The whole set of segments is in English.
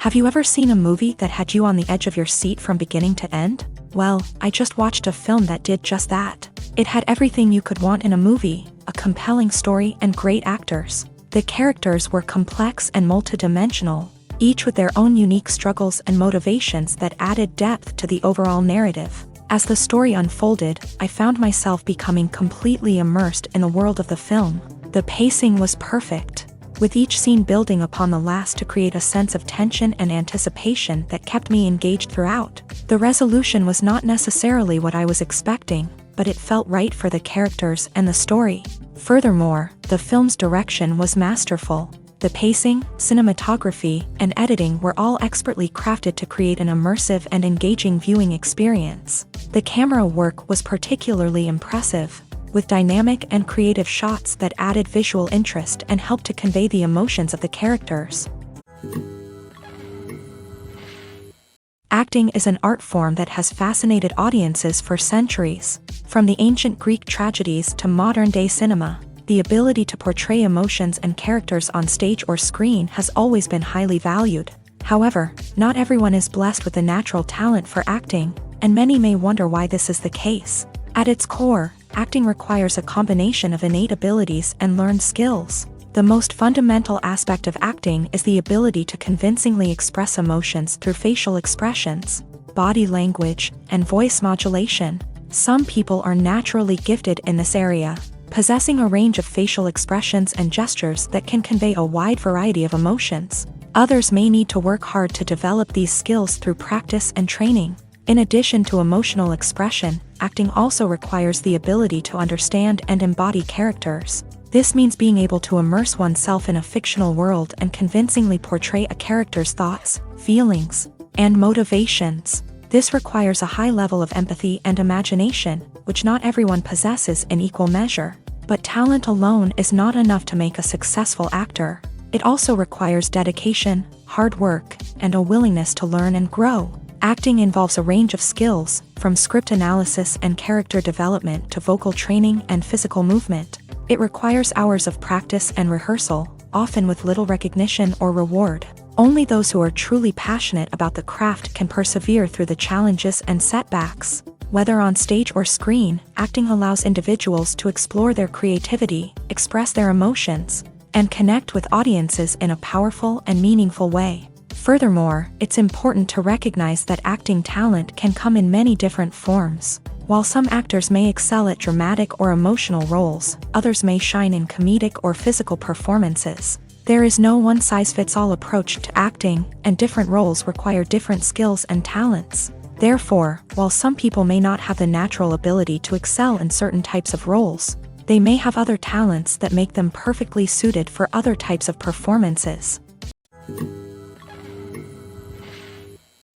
Have you ever seen a movie that had you on the edge of your seat from beginning to end? Well, I just watched a film that did just that. It had everything you could want in a movie, a compelling story and great actors. The characters were complex and multidimensional, each with their own unique struggles and motivations that added depth to the overall narrative. As the story unfolded, I found myself becoming completely immersed in the world of the film. The pacing was perfect, with each scene building upon the last to create a sense of tension and anticipation that kept me engaged throughout. The resolution was not necessarily what I was expecting, but it felt right for the characters and the story. Furthermore, the film's direction was masterful. The pacing, cinematography, and editing were all expertly crafted to create an immersive and engaging viewing experience. The camera work was particularly impressive, with dynamic and creative shots that added visual interest and helped to convey the emotions of the characters. Acting is an art form that has fascinated audiences for centuries. From the ancient Greek tragedies to modern-day cinema, the ability to portray emotions and characters on stage or screen has always been highly valued. However, not everyone is blessed with a natural talent for acting, and many may wonder why this is the case. At its core, acting requires a combination of innate abilities and learned skills. The most fundamental aspect of acting is the ability to convincingly express emotions through facial expressions, body language, and voice modulation. Some people are naturally gifted in this area, possessing a range of facial expressions and gestures that can convey a wide variety of emotions. Others may need to work hard to develop these skills through practice and training. In addition to emotional expression, acting also requires the ability to understand and embody characters. This means being able to immerse oneself in a fictional world and convincingly portray a character's thoughts, feelings, and motivations. This requires a high level of empathy and imagination, which not everyone possesses in equal measure. But talent alone is not enough to make a successful actor. It also requires dedication, hard work, and a willingness to learn and grow. Acting involves a range of skills, from script analysis and character development to vocal training and physical movement. It requires hours of practice and rehearsal, often with little recognition or reward. Only those who are truly passionate about the craft can persevere through the challenges and setbacks. Whether on stage or screen, acting allows individuals to explore their creativity, express their emotions, and connect with audiences in a powerful and meaningful way. Furthermore, it's important to recognize that acting talent can come in many different forms. While some actors may excel at dramatic or emotional roles, others may shine in comedic or physical performances. There is no one-size-fits-all approach to acting, and different roles require different skills and talents. Therefore, while some people may not have the natural ability to excel in certain types of roles, they may have other talents that make them perfectly suited for other types of performances.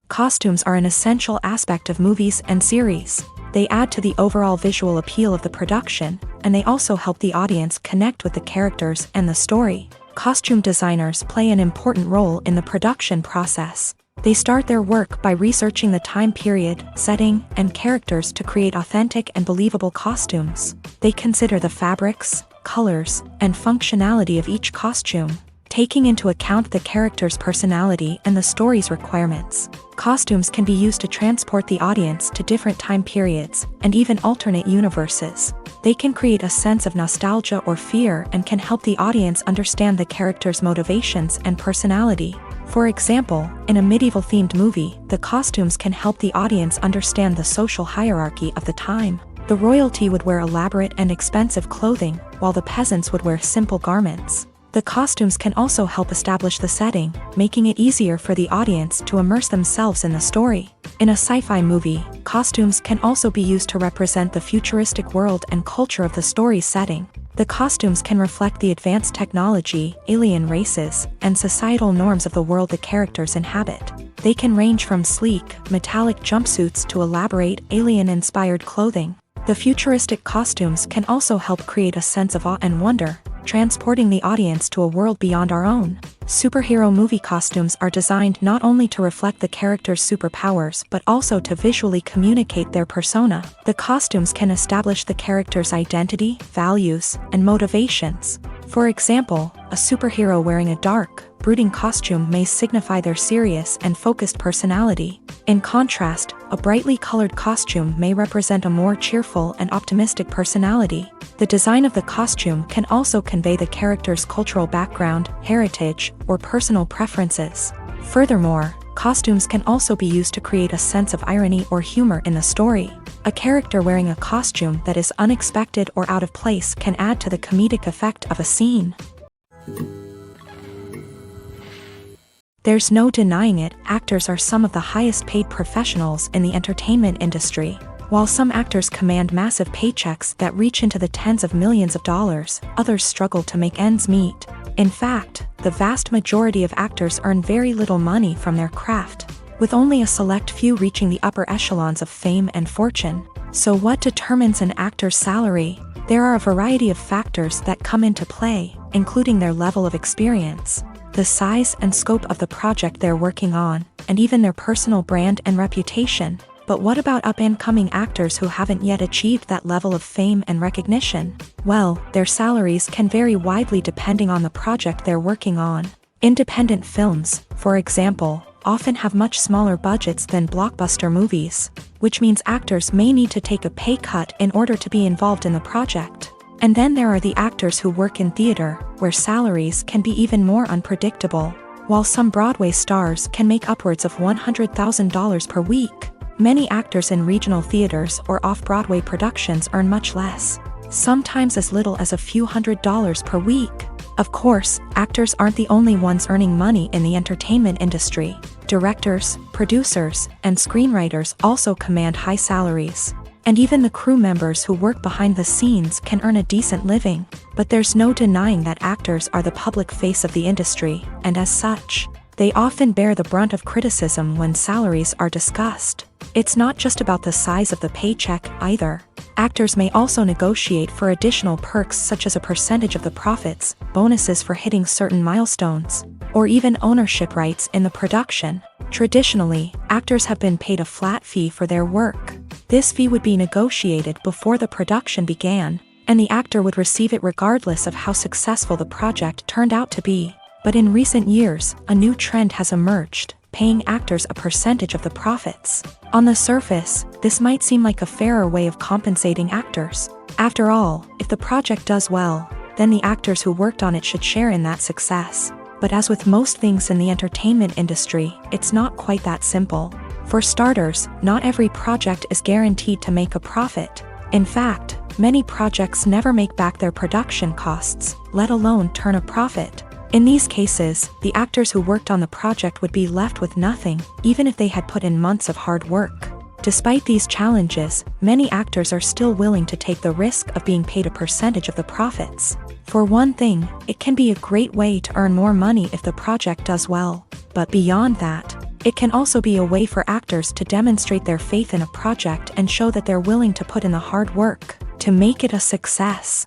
Costumes are an essential aspect of movies and series. They add to the overall visual appeal of the production, and they also help the audience connect with the characters and the story. Costume designers play an important role in the production process. They start their work by researching the time period, setting, and characters to create authentic and believable costumes. They consider the fabrics, colors, and functionality of each costume, taking into account the character's personality and the story's requirements. Costumes can be used to transport the audience to different time periods and even alternate universes. They can create a sense of nostalgia or fear and can help the audience understand the character's motivations and personality. For example, in a medieval-themed movie, the costumes can help the audience understand the social hierarchy of the time. The royalty would wear elaborate and expensive clothing, while the peasants would wear simple garments. The costumes can also help establish the setting, making it easier for the audience to immerse themselves in the story. In a sci-fi movie, costumes can also be used to represent the futuristic world and culture of the story's setting. The costumes can reflect the advanced technology, alien races, and societal norms of the world the characters inhabit. They can range from sleek, metallic jumpsuits to elaborate, alien-inspired clothing. The futuristic costumes can also help create a sense of awe and wonder, transporting the audience to a world beyond our own. Superhero movie costumes are designed not only to reflect the character's superpowers but also to visually communicate their persona. The costumes can establish the character's identity, values, and motivations. For example, a superhero wearing a dark, brooding costume may signify their serious and focused personality. In contrast, a brightly colored costume may represent a more cheerful and optimistic personality. The design of the costume can also convey the character's cultural background, heritage, or personal preferences. Furthermore, costumes can also be used to create a sense of irony or humor in the story. A character wearing a costume that is unexpected or out of place can add to the comedic effect of a scene. There's no denying it, actors are some of the highest paid professionals in the entertainment industry. While some actors command massive paychecks that reach into the tens of millions of dollars, others struggle to make ends meet. In fact, the vast majority of actors earn very little money from their craft, with only a select few reaching the upper echelons of fame and fortune. So what determines an actor's salary? There are a variety of factors that come into play, including their level of experience, the size and scope of the project they're working on, and even their personal brand and reputation. But what about up-and-coming actors who haven't yet achieved that level of fame and recognition? Well, their salaries can vary widely depending on the project they're working on. Independent films, for example, often have much smaller budgets than blockbuster movies, which means actors may need to take a pay cut in order to be involved in the project. And then there are the actors who work in theater, where salaries can be even more unpredictable. While some Broadway stars can make upwards of $100,000 per week, many actors in regional theaters or off-Broadway productions earn much less, sometimes as little as a few $100s per week. Of course, actors aren't the only ones earning money in the entertainment industry. Directors, producers, and screenwriters also command high salaries. And even the crew members who work behind the scenes can earn a decent living. But there's no denying that actors are the public face of the industry, and as such, they often bear the brunt of criticism when salaries are discussed. It's not just about the size of the paycheck, either. Actors may also negotiate for additional perks such as a percentage of the profits, bonuses for hitting certain milestones, or even ownership rights in the production. Traditionally, actors have been paid a flat fee for their work. This fee would be negotiated before the production began, and the actor would receive it regardless of how successful the project turned out to be. But in recent years, a new trend has emerged, paying actors a percentage of the profits. On the surface, this might seem like a fairer way of compensating actors. After all, if the project does well, then the actors who worked on it should share in that success. But as with most things in the entertainment industry, it's not quite that simple. For starters, not every project is guaranteed to make a profit. In fact, many projects never make back their production costs, let alone turn a profit. In these cases, the actors who worked on the project would be left with nothing, even if they had put in months of hard work. Despite these challenges, many actors are still willing to take the risk of being paid a percentage of the profits. For one thing, it can be a great way to earn more money if the project does well. But beyond that, it can also be a way for actors to demonstrate their faith in a project and show that they're willing to put in the hard work to make it a success.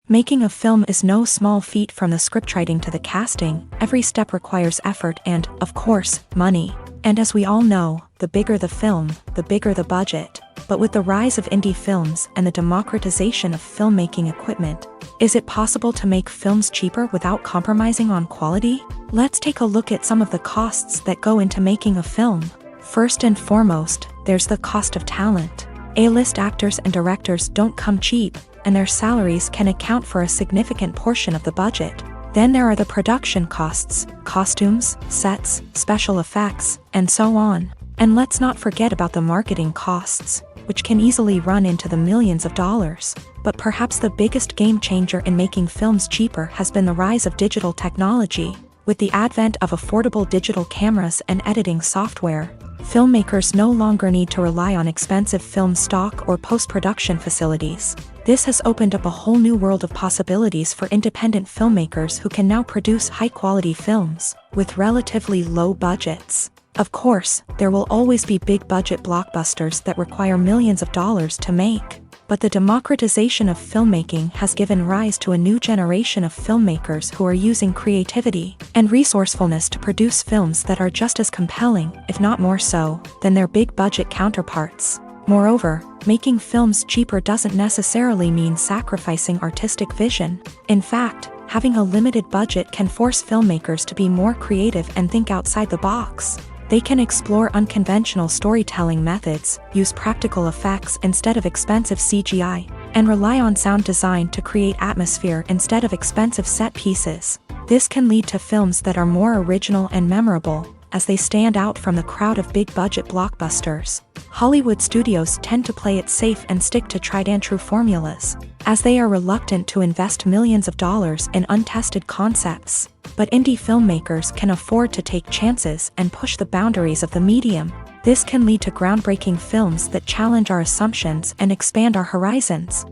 Making a film is no small feat. From the scriptwriting to the casting, every step requires effort and, of course, money. And as we all know, the bigger the film, the bigger the budget. But with the rise of indie films and the democratization of filmmaking equipment, is it possible to make films cheaper without compromising on quality? Let's take a look at some of the costs that go into making a film. First and foremost, there's the cost of talent. A-list actors and directors don't come cheap, and their salaries can account for a significant portion of the budget. Then there are the production costs, costumes, sets, special effects, and so on. And let's not forget about the marketing costs, which can easily run into the millions of dollars. But perhaps the biggest game changer in making films cheaper has been the rise of digital technology. With the advent of affordable digital cameras and editing software, filmmakers no longer need to rely on expensive film stock or post-production facilities. This has opened up a whole new world of possibilities for independent filmmakers who can now produce high-quality films with relatively low budgets. Of course, there will always be big-budget blockbusters that require millions of dollars to make. But the democratization of filmmaking has given rise to a new generation of filmmakers who are using creativity and resourcefulness to produce films that are just as compelling, if not more so, than their big-budget counterparts. Moreover, making films cheaper doesn't necessarily mean sacrificing artistic vision. In fact, having a limited budget can force filmmakers to be more creative and think outside the box. They can explore unconventional storytelling methods, use practical effects instead of expensive CGI, and rely on sound design to create atmosphere instead of expensive set pieces. This can lead to films that are more original and memorable, as they stand out from the crowd of big-budget blockbusters. Hollywood studios tend to play it safe and stick to tried-and-true formulas, as they are reluctant to invest millions of dollars in untested concepts. But indie filmmakers can afford to take chances and push the boundaries of the medium. This can lead to groundbreaking films that challenge our assumptions and expand our horizons.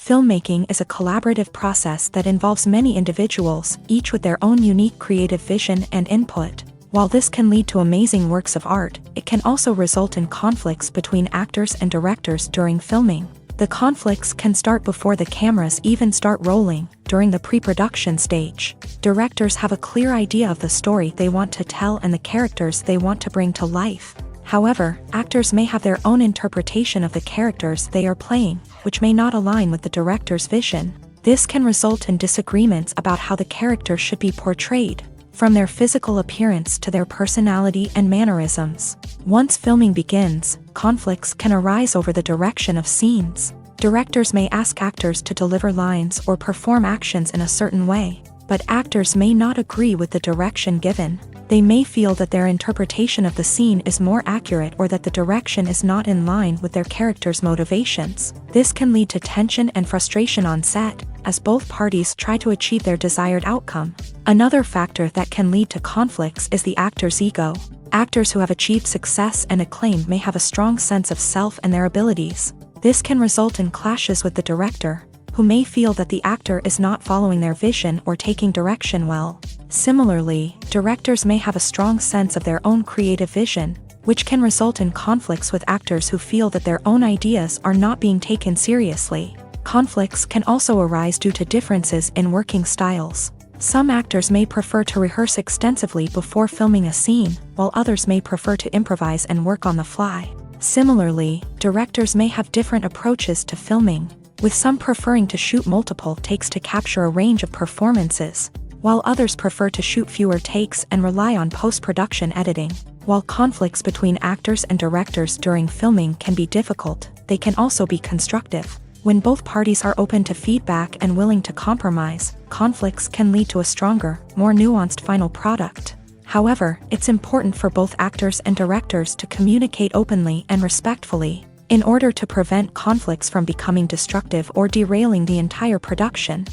Filmmaking is a collaborative process that involves many individuals, each with their own unique creative vision and input. While this can lead to amazing works of art, it can also result in conflicts between actors and directors during filming. The conflicts can start before the cameras even start rolling, during the pre-production stage. Directors have a clear idea of the story they want to tell and the characters they want to bring to life. However, actors may have their own interpretation of the characters they are playing, which may not align with the director's vision. This can result in disagreements about how the character should be portrayed, from their physical appearance to their personality and mannerisms. Once filming begins, conflicts can arise over the direction of scenes. Directors may ask actors to deliver lines or perform actions in a certain way, but actors may not agree with the direction given. They may feel that their interpretation of the scene is more accurate or that the direction is not in line with their character's motivations. This can lead to tension and frustration on set, as both parties try to achieve their desired outcome. Another factor that can lead to conflicts is the actor's ego. Actors who have achieved success and acclaim may have a strong sense of self and their abilities. This can result in clashes with the director, who may feel that the actor is not following their vision or taking direction well. Similarly, directors may have a strong sense of their own creative vision, which can result in conflicts with actors who feel that their own ideas are not being taken seriously. Conflicts can also arise due to differences in working styles. Some actors may prefer to rehearse extensively before filming a scene, while others may prefer to improvise and work on the fly. Similarly, directors may have different approaches to filming, with some preferring to shoot multiple takes to capture a range of performances, while others prefer to shoot fewer takes and rely on post-production editing. While conflicts between actors and directors during filming can be difficult, they can also be constructive. When both parties are open to feedback and willing to compromise, conflicts can lead to a stronger, more nuanced final product. However, it's important for both actors and directors to communicate openly and respectfully, in order to prevent conflicts from becoming destructive or derailing the entire production.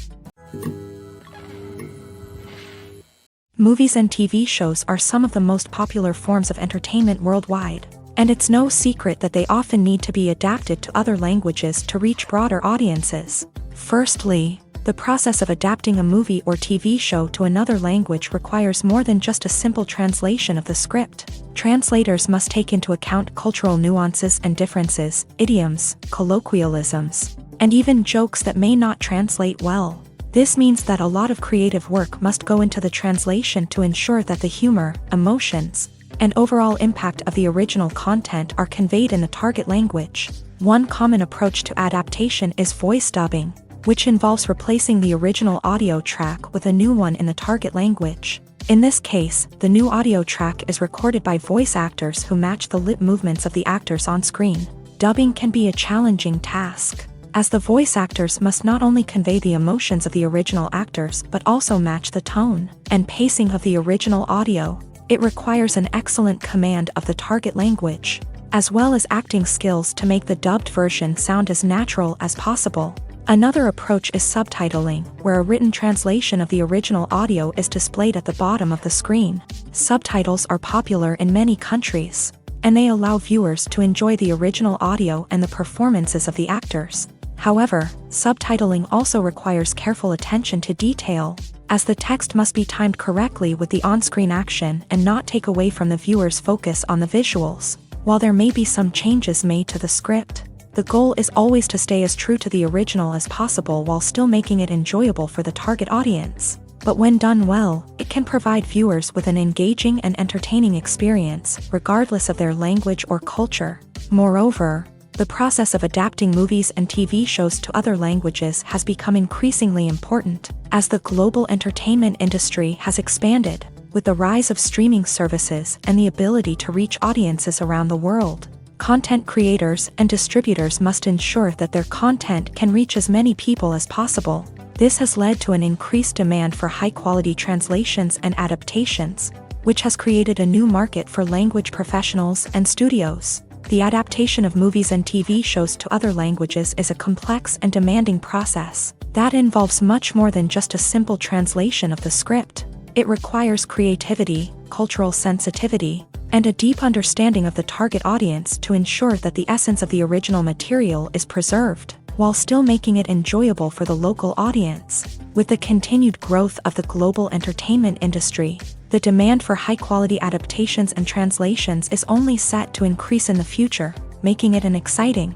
Movies and TV shows are some of the most popular forms of entertainment worldwide, and it's no secret that they often need to be adapted to other languages to reach broader audiences. Firstly, the process of adapting a movie or TV show to another language requires more than just a simple translation of the script. Translators must take into account cultural nuances and differences, idioms, colloquialisms, and even jokes that may not translate well. This means that a lot of creative work must go into the translation to ensure that the humor, emotions, and overall impact of the original content are conveyed in the target language. One common approach to adaptation is voice dubbing, which involves replacing the original audio track with a new one in the target language. In this case, the new audio track is recorded by voice actors who match the lip movements of the actors on screen. Dubbing can be a challenging task, as the voice actors must not only convey the emotions of the original actors but also match the tone and pacing of the original audio. It requires an excellent command of the target language, as well as acting skills to make the dubbed version sound as natural as possible. Another approach is subtitling, where a written translation of the original audio is displayed at the bottom of the screen. Subtitles are popular in many countries, and they allow viewers to enjoy the original audio and the performances of the actors. However, subtitling also requires careful attention to detail, as the text must be timed correctly with the on-screen action and not take away from the viewer's focus on the visuals. While there may be some changes made to the script, the goal is always to stay as true to the original as possible while still making it enjoyable for the target audience. But when done well, it can provide viewers with an engaging and entertaining experience, regardless of their language or culture. Moreover, the process of adapting movies and TV shows to other languages has become increasingly important, as the global entertainment industry has expanded, with the rise of streaming services and the ability to reach audiences around the world. Content creators and distributors must ensure that their content can reach as many people as possible. This has led to an increased demand for high-quality translations and adaptations, which has created a new market for language professionals and studios. The adaptation of movies and TV shows to other languages is a complex and demanding process that involves much more than just a simple translation of the script. It requires creativity, cultural sensitivity, and a deep understanding of the target audience to ensure that the essence of the original material is preserved, while still making it enjoyable for the local audience. With the continued growth of the global entertainment industry, the demand for high-quality adaptations and translations is only set to increase in the future, making it an exciting.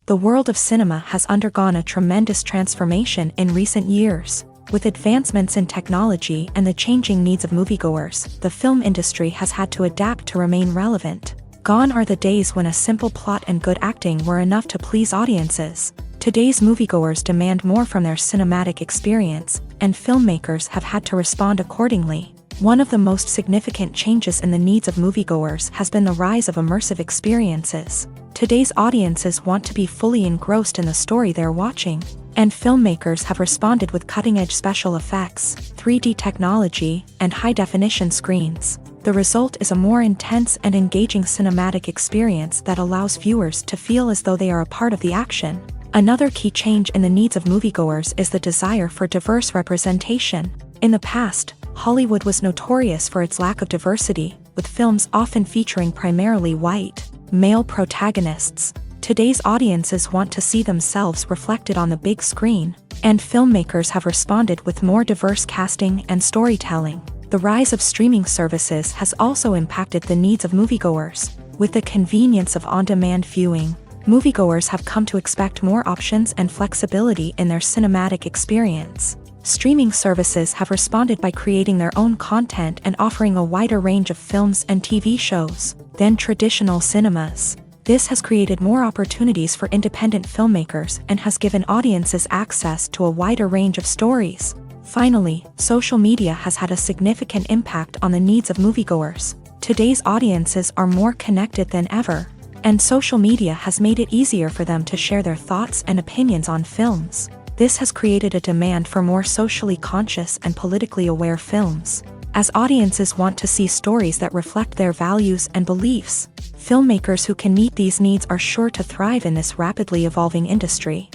The world of cinema has undergone a tremendous transformation in recent years. With advancements in technology and the changing needs of moviegoers, the film industry has had to adapt to remain relevant. Gone are the days when a simple plot and good acting were enough to please audiences. Today's moviegoers demand more from their cinematic experience, and filmmakers have had to respond accordingly. One of the most significant changes in the needs of moviegoers has been the rise of immersive experiences. Today's audiences want to be fully engrossed in the story they're watching, and filmmakers have responded with cutting-edge special effects, 3D technology, and high-definition screens. The result is a more intense and engaging cinematic experience that allows viewers to feel as though they are a part of the action. Another key change in the needs of moviegoers is the desire for diverse representation. In the past, Hollywood was notorious for its lack of diversity, with films often featuring primarily white, male protagonists. Today's audiences want to see themselves reflected on the big screen, and filmmakers have responded with more diverse casting and storytelling. The rise of streaming services has also impacted the needs of moviegoers. With the convenience of on-demand viewing, moviegoers have come to expect more options and flexibility in their cinematic experience. Streaming services have responded by creating their own content and offering a wider range of films and TV shows than traditional cinemas. This has created more opportunities for independent filmmakers and has given audiences access to a wider range of stories. Finally, social media has had a significant impact on the needs of moviegoers. Today's audiences are more connected than ever, and social media has made it easier for them to share their thoughts and opinions on films. This has created a demand for more socially conscious and politically aware films. As audiences want to see stories that reflect their values and beliefs, filmmakers who can meet these needs are sure to thrive in this rapidly evolving industry.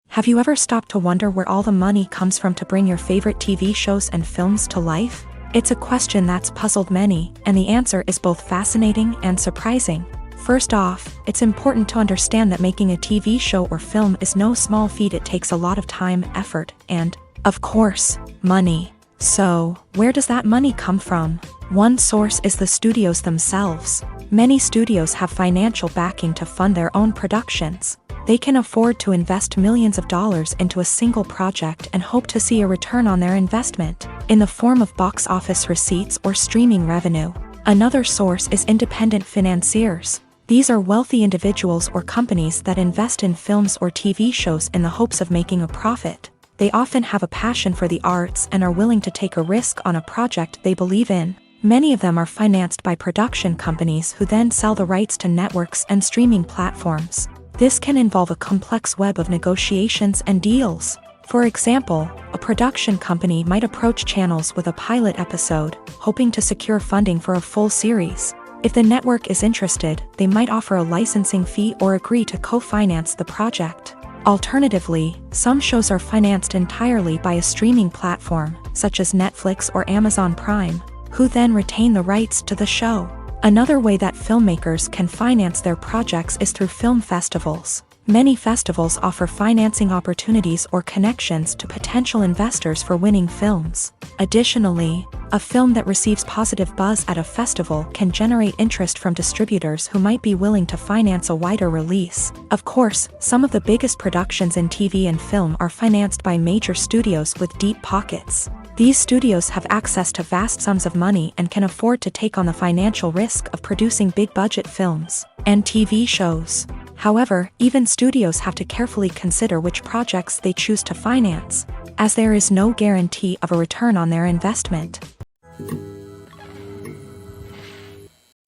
Have you ever stopped to wonder where all the money comes from to bring your favorite TV shows and films to life? It's a question that's puzzled many, and the answer is both fascinating and surprising. First off, it's important to understand that making a TV show or film is no small feat. It takes a lot of time, effort, and, of course, money. So, where does that money come from? One source is the studios themselves. Many studios have financial backing to fund their own productions. They can afford to invest millions of dollars into a single project and hope to see a return on their investment, in the form of box office receipts or streaming revenue. Another source is independent financiers. These are wealthy individuals or companies that invest in films or TV shows in the hopes of making a profit. They often have a passion for the arts and are willing to take a risk on a project they believe in. Many of them are financed by production companies who then sell the rights to networks and streaming platforms. This can involve a complex web of negotiations and deals. For example, a production company might approach channels with a pilot episode, hoping to secure funding for a full series. If the network is interested, they might offer a licensing fee or agree to co-finance the project. Alternatively, some shows are financed entirely by a streaming platform, such as Netflix or Amazon Prime, who then retain the rights to the show. Another way that filmmakers can finance their projects is through film festivals. Many festivals offer financing opportunities or connections to potential investors for winning films. Additionally, a film that receives positive buzz at a festival can generate interest from distributors who might be willing to finance a wider release. Of course, some of the biggest productions in TV and film are financed by major studios with deep pockets. These studios have access to vast sums of money and can afford to take on the financial risk of producing big-budget films and TV shows. However, even studios have to carefully consider which projects they choose to finance, as there is no guarantee of a return on their investment.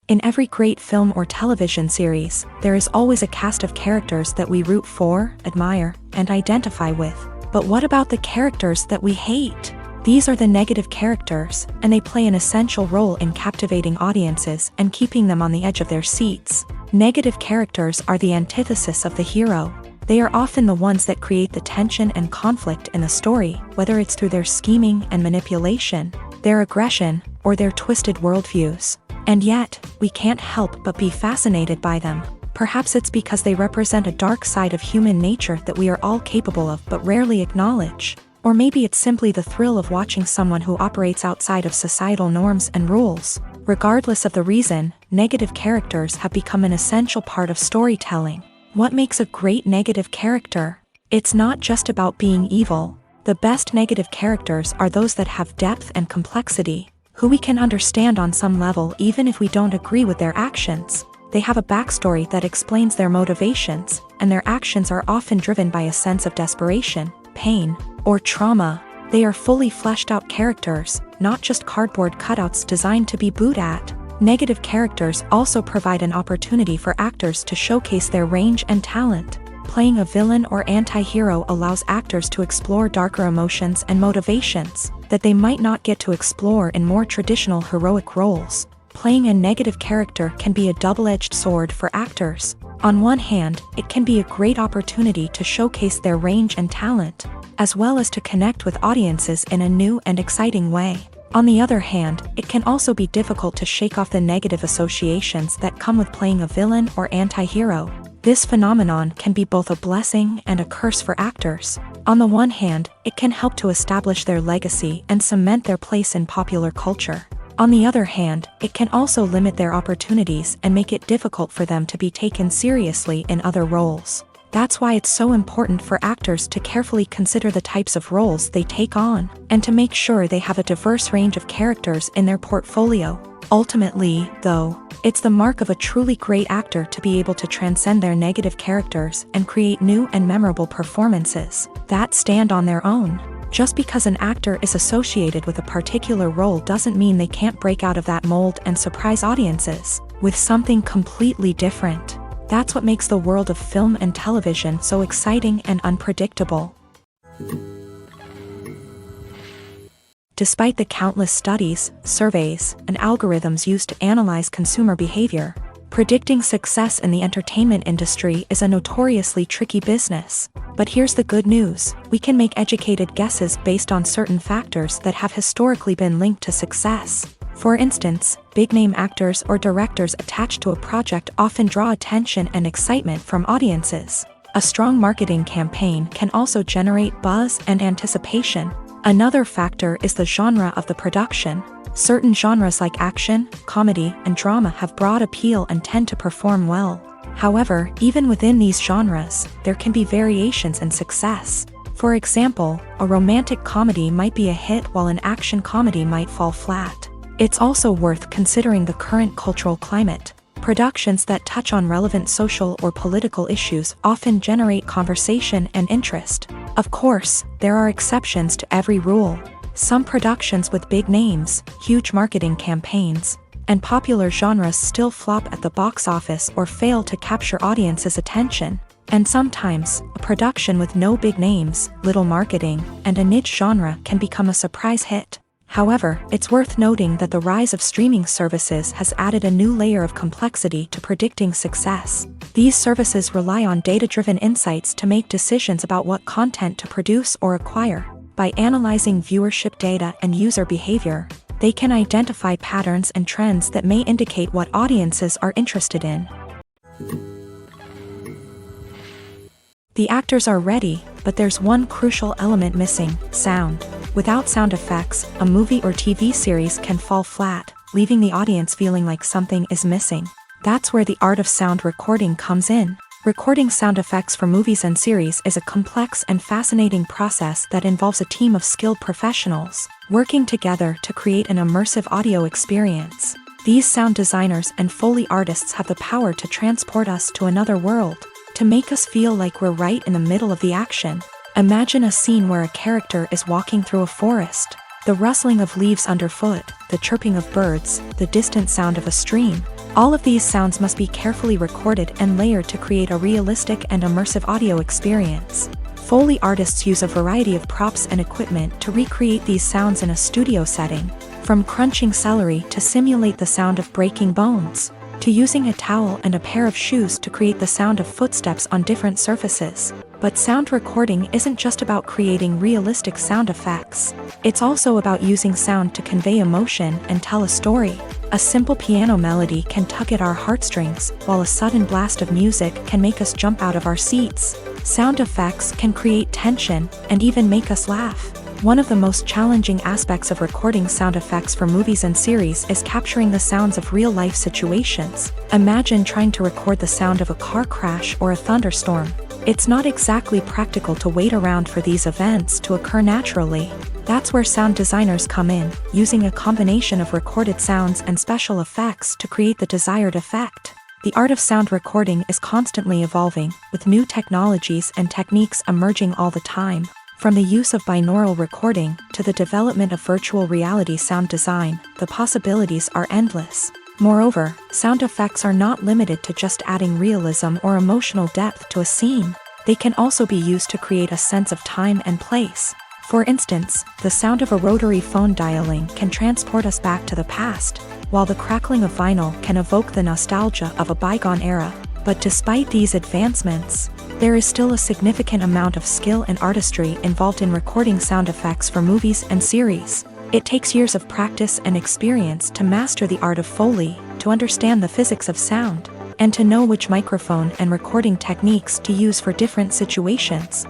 In every great film or television series, there is always a cast of characters that we root for, admire, and identify with. But what about the characters that we hate? These are the negative characters, and they play an essential role in captivating audiences and keeping them on the edge of their seats. Negative characters are the antithesis of the hero. They are often the ones that create the tension and conflict in the story, whether it's through their scheming and manipulation, their aggression, or their twisted worldviews. And yet, we can't help but be fascinated by them. Perhaps it's because they represent a dark side of human nature that we are all capable of but rarely acknowledge. Or maybe it's simply the thrill of watching someone who operates outside of societal norms and rules. Regardless of the reason, negative characters have become an essential part of storytelling. What makes a great negative character? It's not just about being evil. The best negative characters are those that have depth and complexity, who we can understand on some level even if we don't agree with their actions. They have a backstory that explains their motivations, and their actions are often driven by a sense of desperation, pain, or trauma. They are fully fleshed out characters, not just cardboard cutouts designed to be booed at. Negative characters also provide an opportunity for actors to showcase their range and talent. Playing a villain or anti-hero allows actors to explore darker emotions and motivations that they might not get to explore in more traditional heroic roles. Playing a negative character can be a double-edged sword for actors. On one hand, it can be a great opportunity to showcase their range and talent, as well as to connect with audiences in a new and exciting way. On the other hand, it can also be difficult to shake off the negative associations that come with playing a villain or anti-hero. This phenomenon can be both a blessing and a curse for actors. On the one hand, it can help to establish their legacy and cement their place in popular culture. On the other hand, it can also limit their opportunities and make it difficult for them to be taken seriously in other roles. That's why it's so important for actors to carefully consider the types of roles they take on, and to make sure they have a diverse range of characters in their portfolio. Ultimately, though, it's the mark of a truly great actor to be able to transcend their negative characters and create new and memorable performances that stand on their own. Just because an actor is associated with a particular role doesn't mean they can't break out of that mold and surprise audiences with something completely different. That's what makes the world of film and television so exciting and unpredictable. Despite the countless studies, surveys, and algorithms used to analyze consumer behavior, predicting success in the entertainment industry is a notoriously tricky business. But here's the good news: we can make educated guesses based on certain factors that have historically been linked to success. For instance, big-name actors or directors attached to a project often draw attention and excitement from audiences. A strong marketing campaign can also generate buzz and anticipation. Another factor is the genre of the production. Certain genres like action, comedy, and drama have broad appeal and tend to perform well. However, even within these genres, there can be variations in success. For example, a romantic comedy might be a hit while an action comedy might fall flat. It's also worth considering the current cultural climate. Productions that touch on relevant social or political issues often generate conversation and interest. Of course, there are exceptions to every rule. Some productions with big names, huge marketing campaigns, and popular genres still flop at the box office or fail to capture audiences' attention. And sometimes, a production with no big names, little marketing, and a niche genre can become a surprise hit. However, it's worth noting that the rise of streaming services has added a new layer of complexity to predicting success. These services rely on data-driven insights to make decisions about what content to produce or acquire. By analyzing viewership data and user behavior, they can identify patterns and trends that may indicate what audiences are interested in. The actors are ready, but there's one crucial element missing: sound. Without sound effects, a movie or TV series can fall flat, leaving the audience feeling like something is missing. That's where the art of sound recording comes in. Recording sound effects for movies and series is a complex and fascinating process that involves a team of skilled professionals working together to create an immersive audio experience. These sound designers and Foley artists have the power to transport us to another world, to make us feel like we're right in the middle of the action. Imagine a scene where a character is walking through a forest. The rustling of leaves underfoot, the chirping of birds, the distant sound of a stream. All of these sounds must be carefully recorded and layered to create a realistic and immersive audio experience. Foley artists use a variety of props and equipment to recreate these sounds in a studio setting, from crunching celery to simulate the sound of breaking bones, to using a towel and a pair of shoes to create the sound of footsteps on different surfaces. But sound recording isn't just about creating realistic sound effects. It's also about using sound to convey emotion and tell a story. A simple piano melody can tug at our heartstrings, while a sudden blast of music can make us jump out of our seats. Sound effects can create tension and even make us laugh. One of the most challenging aspects of recording sound effects for movies and series is capturing the sounds of real-life situations. Imagine trying to record the sound of a car crash or a thunderstorm. It's not exactly practical to wait around for these events to occur naturally. That's where sound designers come in, using a combination of recorded sounds and special effects to create the desired effect. The art of sound recording is constantly evolving, with new technologies and techniques emerging all the time. From the use of binaural recording to the development of virtual reality sound design, the possibilities are endless. Moreover, sound effects are not limited to just adding realism or emotional depth to a scene. They can also be used to create a sense of time and place. For instance, the sound of a rotary phone dialing can transport us back to the past, while the crackling of vinyl can evoke the nostalgia of a bygone era. But despite these advancements, there is still a significant amount of skill and artistry involved in recording sound effects for movies and series. It takes years of practice and experience to master the art of Foley, to understand the physics of sound, and to know which microphone and recording techniques to use for different situations.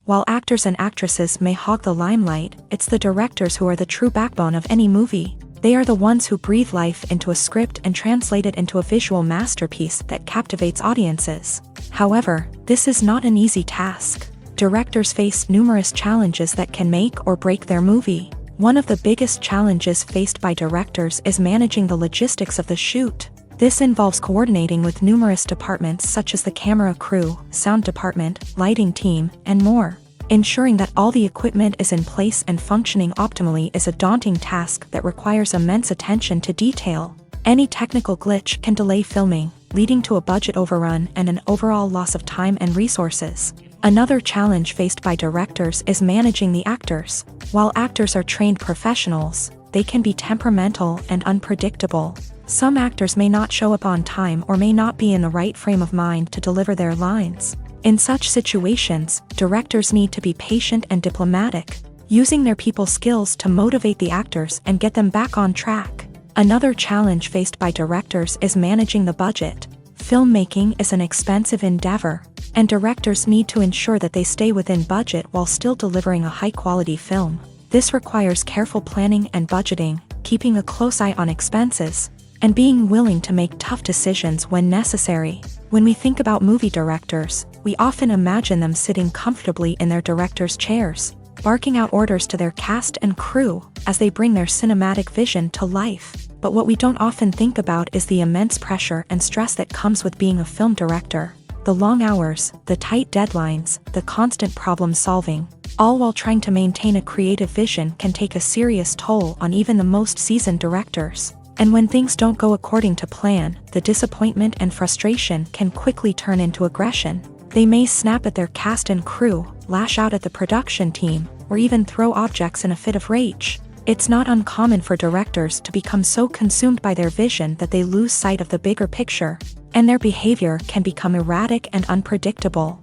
While actors and actresses may hog the limelight, it's the directors who are the true backbone of any movie. They are the ones who breathe life into a script and translate it into a visual masterpiece that captivates audiences. However, this is not an easy task. Directors face numerous challenges that can make or break their movie. One of the biggest challenges faced by directors is managing the logistics of the shoot. This involves coordinating with numerous departments such as the camera crew, sound department, lighting team, and more. Ensuring that all the equipment is in place and functioning optimally is a daunting task that requires immense attention to detail. Any technical glitch can delay filming, leading to a budget overrun and an overall loss of time and resources. Another challenge faced by directors is managing the actors. While actors are trained professionals, they can be temperamental and unpredictable. Some actors may not show up on time or may not be in the right frame of mind to deliver their lines. In such situations, directors need to be patient and diplomatic, using their people skills to motivate the actors and get them back on track. Another challenge faced by directors is managing the budget. Filmmaking is an expensive endeavor, and directors need to ensure that they stay within budget while still delivering a high-quality film. This requires careful planning and budgeting, keeping a close eye on expenses, and being willing to make tough decisions when necessary. When we think about movie directors, we often imagine them sitting comfortably in their director's chairs, barking out orders to their cast and crew as they bring their cinematic vision to life. But what we don't often think about is the immense pressure and stress that comes with being a film director. The long hours, the tight deadlines, the constant problem solving, all while trying to maintain a creative vision can take a serious toll on even the most seasoned directors. And when things don't go according to plan, the disappointment and frustration can quickly turn into aggression. They may snap at their cast and crew, lash out at the production team, or even throw objects in a fit of rage. It's not uncommon for directors to become so consumed by their vision that they lose sight of the bigger picture, and their behavior can become erratic and unpredictable.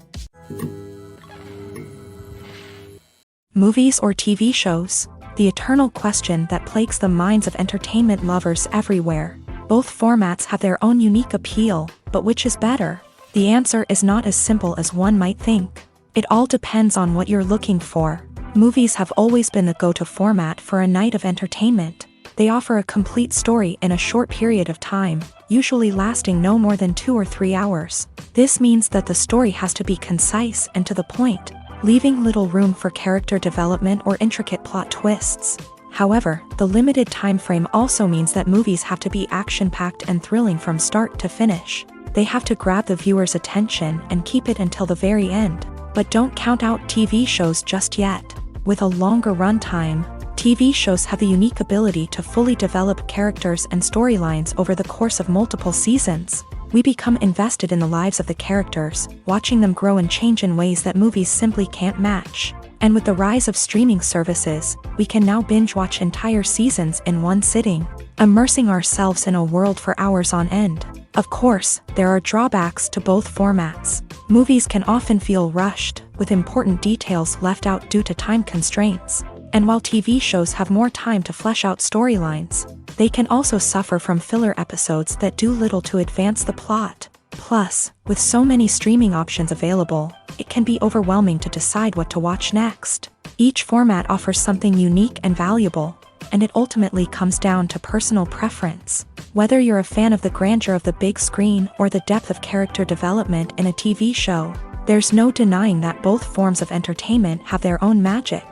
Movies or TV shows? The eternal question that plagues the minds of entertainment lovers everywhere. Both formats have their own unique appeal, but which is better? The answer is not as simple as one might think. It all depends on what you're looking for. Movies have always been the go-to format for a night of entertainment. They offer a complete story in a short period of time, usually lasting no more than 2 or 3 hours. This means that the story has to be concise and to the point, leaving little room for character development or intricate plot twists. However, the limited time frame also means that movies have to be action-packed and thrilling from start to finish. They have to grab the viewer's attention and keep it until the very end. But don't count out TV shows just yet. With a longer runtime, TV shows have the unique ability to fully develop characters and storylines over the course of multiple seasons. We become invested in the lives of the characters, watching them grow and change in ways that movies simply can't match. And with the rise of streaming services, we can now binge-watch entire seasons in one sitting, immersing ourselves in a world for hours on end. Of course, there are drawbacks to both formats. Movies can often feel rushed, with important details left out due to time constraints. And while TV shows have more time to flesh out storylines, they can also suffer from filler episodes that do little to advance the plot. Plus, with so many streaming options available, it can be overwhelming to decide what to watch next. Each format offers something unique and valuable, and it ultimately comes down to personal preference. Whether you're a fan of the grandeur of the big screen or the depth of character development in a TV show, there's no denying that both forms of entertainment have their own magic.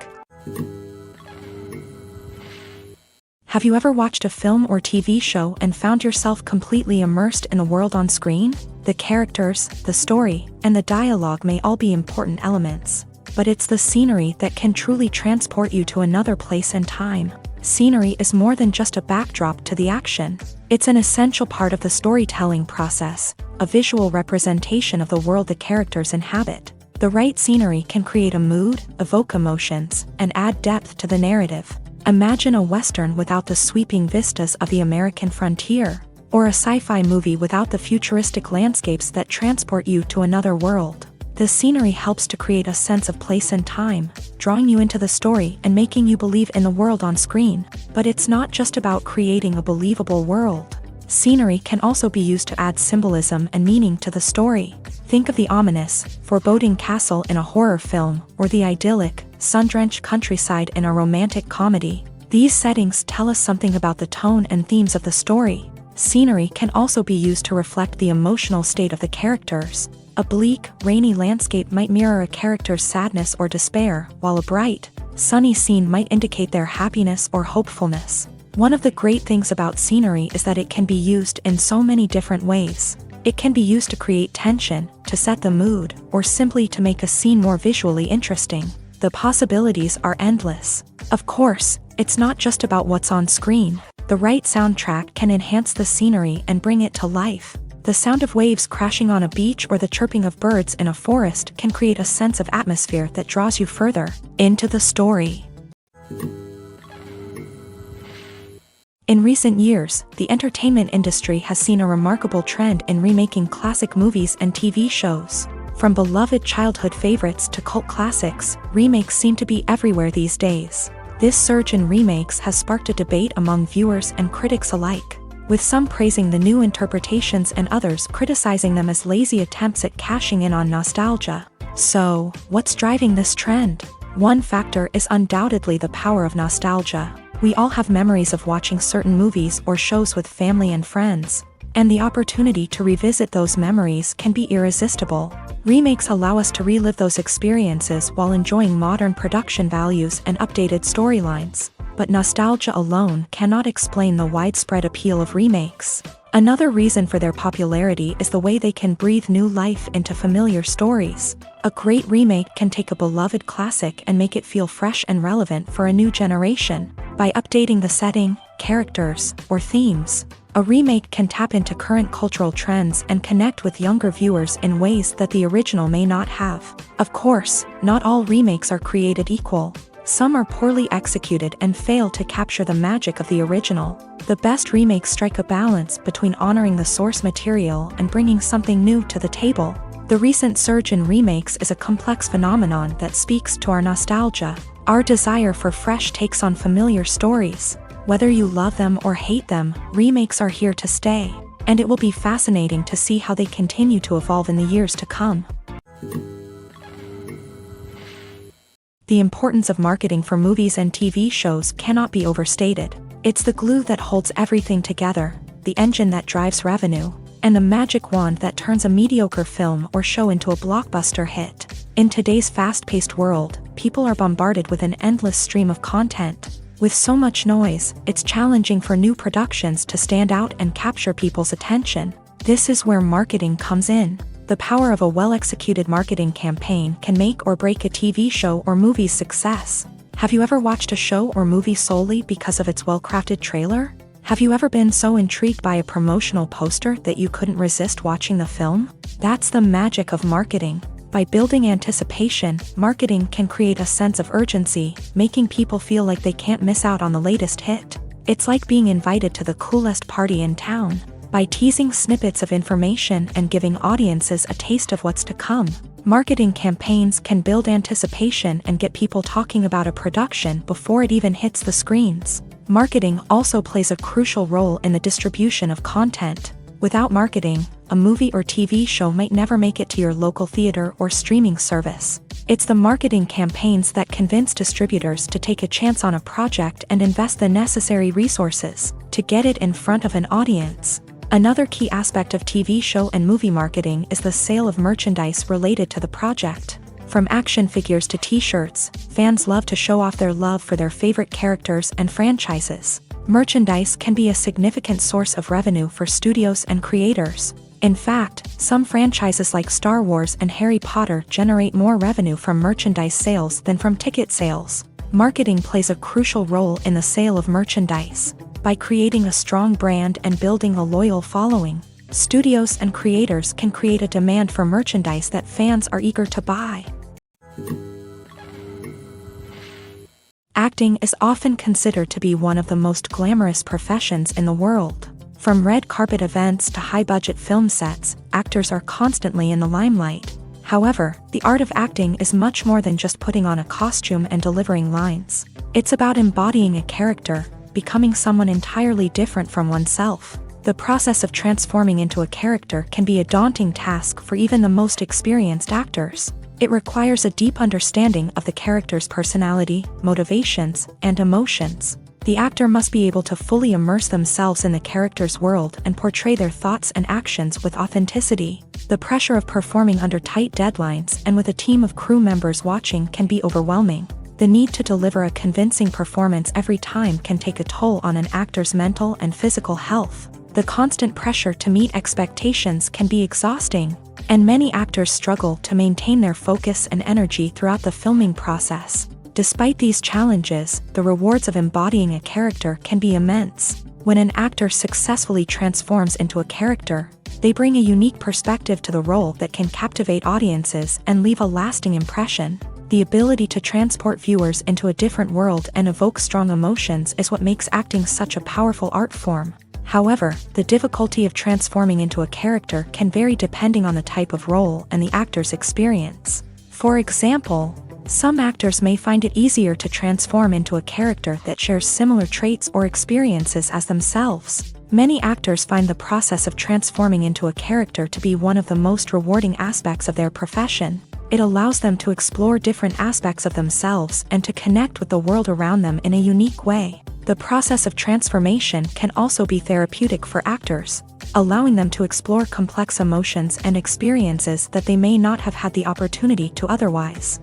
Have you ever watched a film or TV show and found yourself completely immersed in the world on screen? The characters, the story, and the dialogue may all be important elements, but it's the scenery that can truly transport you to another place and time. Scenery is more than just a backdrop to the action. It's an essential part of the storytelling process, a visual representation of the world the characters inhabit. The right scenery can create a mood, evoke emotions, and add depth to the narrative. Imagine a Western without the sweeping vistas of the American frontier, or a sci-fi movie without the futuristic landscapes that transport you to another world. The scenery helps to create a sense of place and time, drawing you into the story and making you believe in the world on screen. But it's not just about creating a believable world. Scenery can also be used to add symbolism and meaning to the story. Think of the ominous, foreboding castle in a horror film, or the idyllic, sun-drenched countryside in a romantic comedy. These settings tell us something about the tone and themes of the story. Scenery can also be used to reflect the emotional state of the characters. A bleak, rainy landscape might mirror a character's sadness or despair, while a bright, sunny scene might indicate their happiness or hopefulness. One of the great things about scenery is that it can be used in so many different ways. It can be used to create tension, to set the mood, or simply to make a scene more visually interesting. The possibilities are endless. Of course, it's not just about what's on screen. The right soundtrack can enhance the scenery and bring it to life. The sound of waves crashing on a beach or the chirping of birds in a forest can create a sense of atmosphere that draws you further into the story. In recent years, the entertainment industry has seen a remarkable trend in remaking classic movies and TV shows. From beloved childhood favorites to cult classics, remakes seem to be everywhere these days. This surge in remakes has sparked a debate among viewers and critics alike, with some praising the new interpretations and others criticizing them as lazy attempts at cashing in on nostalgia. So, what's driving this trend? One factor is undoubtedly the power of nostalgia. We all have memories of watching certain movies or shows with family and friends, and the opportunity to revisit those memories can be irresistible. Remakes allow us to relive those experiences while enjoying modern production values and updated storylines. But nostalgia alone cannot explain the widespread appeal of remakes. Another reason for their popularity is the way they can breathe new life into familiar stories. A great remake can take a beloved classic and make it feel fresh and relevant for a new generation. By updating the setting, characters, or themes, a remake can tap into current cultural trends and connect with younger viewers in ways that the original may not have. Of course, not all remakes are created equal. Some are poorly executed and fail to capture the magic of the original. The best remakes strike a balance between honoring the source material and bringing something new to the table. The recent surge in remakes is a complex phenomenon that speaks to our nostalgia, our desire for fresh takes on familiar stories. Whether you love them or hate them, remakes are here to stay, and it will be fascinating to see how they continue to evolve in the years to come. The importance of marketing for movies and TV shows cannot be overstated. It's the glue that holds everything together, the engine that drives revenue, and the magic wand that turns a mediocre film or show into a blockbuster hit. In today's fast-paced world, people are bombarded with an endless stream of content. With so much noise, it's challenging for new productions to stand out and capture people's attention. This is where marketing comes in. The power of a well-executed marketing campaign can make or break a TV show or movie's success. Have you ever watched a show or movie solely because of its well-crafted trailer? Have you ever been so intrigued by a promotional poster that you couldn't resist watching the film? That's the magic of marketing. By building anticipation, marketing can create a sense of urgency, making people feel like they can't miss out on the latest hit. It's like being invited to the coolest party in town. By teasing snippets of information and giving audiences a taste of what's to come, marketing campaigns can build anticipation and get people talking about a production before it even hits the screens. Marketing also plays a crucial role in the distribution of content. Without marketing, a movie or TV show might never make it to your local theater or streaming service. It's the marketing campaigns that convince distributors to take a chance on a project and invest the necessary resources to get it in front of an audience. Another key aspect of TV show and movie marketing is the sale of merchandise related to the project. From action figures to t-shirts, fans love to show off their love for their favorite characters and franchises. Merchandise can be a significant source of revenue for studios and creators. In fact, some franchises like Star Wars and Harry Potter generate more revenue from merchandise sales than from ticket sales. Marketing plays a crucial role in the sale of merchandise. By creating a strong brand and building a loyal following, studios and creators can create a demand for merchandise that fans are eager to buy. Acting is often considered to be one of the most glamorous professions in the world. From red carpet events to high-budget film sets, actors are constantly in the limelight. However, the art of acting is much more than just putting on a costume and delivering lines. It's about embodying a character, becoming someone entirely different from oneself. The process of transforming into a character can be a daunting task for even the most experienced actors. It requires a deep understanding of the character's personality, motivations, and emotions. The actor must be able to fully immerse themselves in the character's world and portray their thoughts and actions with authenticity. The pressure of performing under tight deadlines and with a team of crew members watching can be overwhelming. The need to deliver a convincing performance every time can take a toll on an actor's mental and physical health. The constant pressure to meet expectations can be exhausting, and many actors struggle to maintain their focus and energy throughout the filming process. Despite these challenges, the rewards of embodying a character can be immense. When an actor successfully transforms into a character, they bring a unique perspective to the role that can captivate audiences and leave a lasting impression. The ability to transport viewers into a different world and evoke strong emotions is what makes acting such a powerful art form. However, the difficulty of transforming into a character can vary depending on the type of role and the actor's experience. For example, some actors may find it easier to transform into a character that shares similar traits or experiences as themselves. Many actors find the process of transforming into a character to be one of the most rewarding aspects of their profession. It allows them to explore different aspects of themselves and to connect with the world around them in a unique way. The process of transformation can also be therapeutic for actors, allowing them to explore complex emotions and experiences that they may not have had the opportunity to otherwise.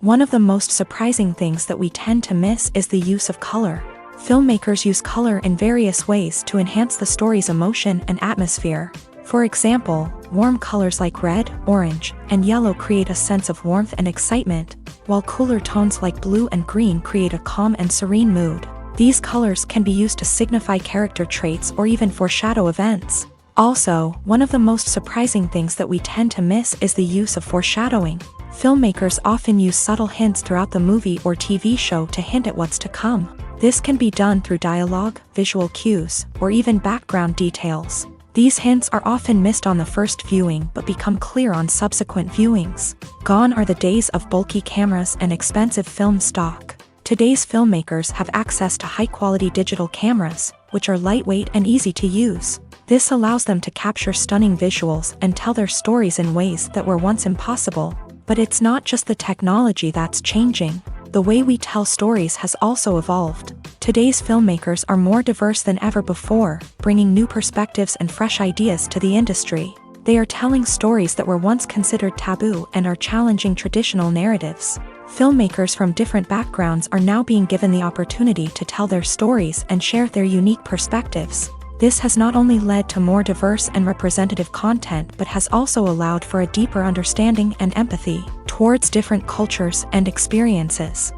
One of the most surprising things that we tend to miss is the use of color. Filmmakers use color in various ways to enhance the story's emotion and atmosphere. For example, warm colors like red, orange, and yellow create a sense of warmth and excitement, while cooler tones like blue and green create a calm and serene mood. These colors can be used to signify character traits or even foreshadow events. Also, one of the most surprising things that we tend to miss is the use of foreshadowing. Filmmakers often use subtle hints throughout the movie or TV show to hint at what's to come. This can be done through dialogue, visual cues, or even background details. These hints are often missed on the first viewing but become clear on subsequent viewings. Gone are the days of bulky cameras and expensive film stock. Today's filmmakers have access to high-quality digital cameras, which are lightweight and easy to use. This allows them to capture stunning visuals and tell their stories in ways that were once impossible. But it's not just the technology that's changing. The way we tell stories has also evolved. Today's filmmakers are more diverse than ever before, bringing new perspectives and fresh ideas to the industry. They are telling stories that were once considered taboo and are challenging traditional narratives. Filmmakers from different backgrounds are now being given the opportunity to tell their stories and share their unique perspectives. This has not only led to more diverse and representative content but has also allowed for a deeper understanding and empathy towards different cultures and experiences.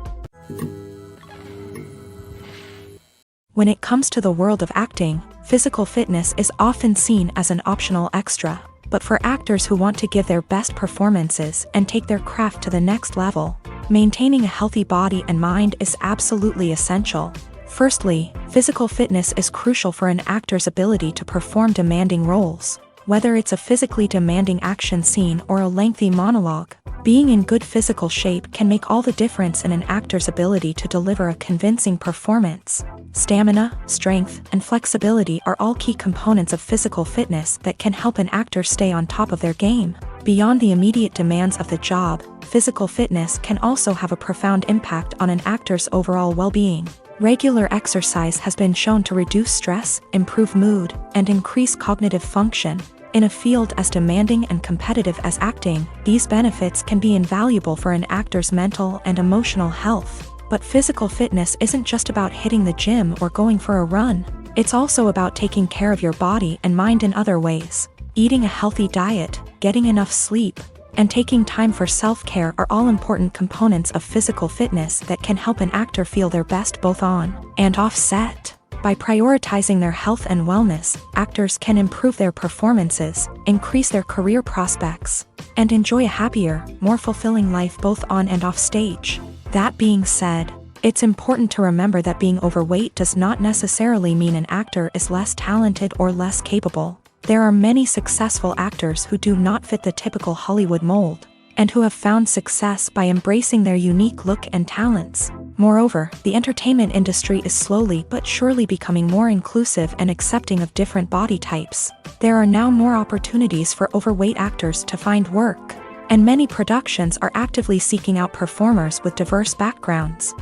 When it comes to the world of acting, physical fitness is often seen as an optional extra. But for actors who want to give their best performances and take their craft to the next level, maintaining a healthy body and mind is absolutely essential. Firstly, physical fitness is crucial for an actor's ability to perform demanding roles. Whether it's a physically demanding action scene or a lengthy monologue, being in good physical shape can make all the difference in an actor's ability to deliver a convincing performance. Stamina, strength, and flexibility are all key components of physical fitness that can help an actor stay on top of their game. Beyond the immediate demands of the job, physical fitness can also have a profound impact on an actor's overall well-being. Regular exercise has been shown to reduce stress, improve mood, and increase cognitive function. In a field as demanding and competitive as acting, these benefits can be invaluable for an actor's mental and emotional health. But physical fitness isn't just about hitting the gym or going for a run. It's also about taking care of your body and mind in other ways. Eating a healthy diet, getting enough sleep, and taking time for self-care are all important components of physical fitness that can help an actor feel their best both on and off set. By prioritizing their health and wellness, actors can improve their performances, increase their career prospects, and enjoy a happier, more fulfilling life both on and off stage. That being said, it's important to remember that being overweight does not necessarily mean an actor is less talented or less capable. There are many successful actors who do not fit the typical Hollywood mold, and who have found success by embracing their unique look and talents. Moreover, the entertainment industry is slowly but surely becoming more inclusive and accepting of different body types. There are now more opportunities for overweight actors to find work, and many productions are actively seeking out performers with diverse backgrounds.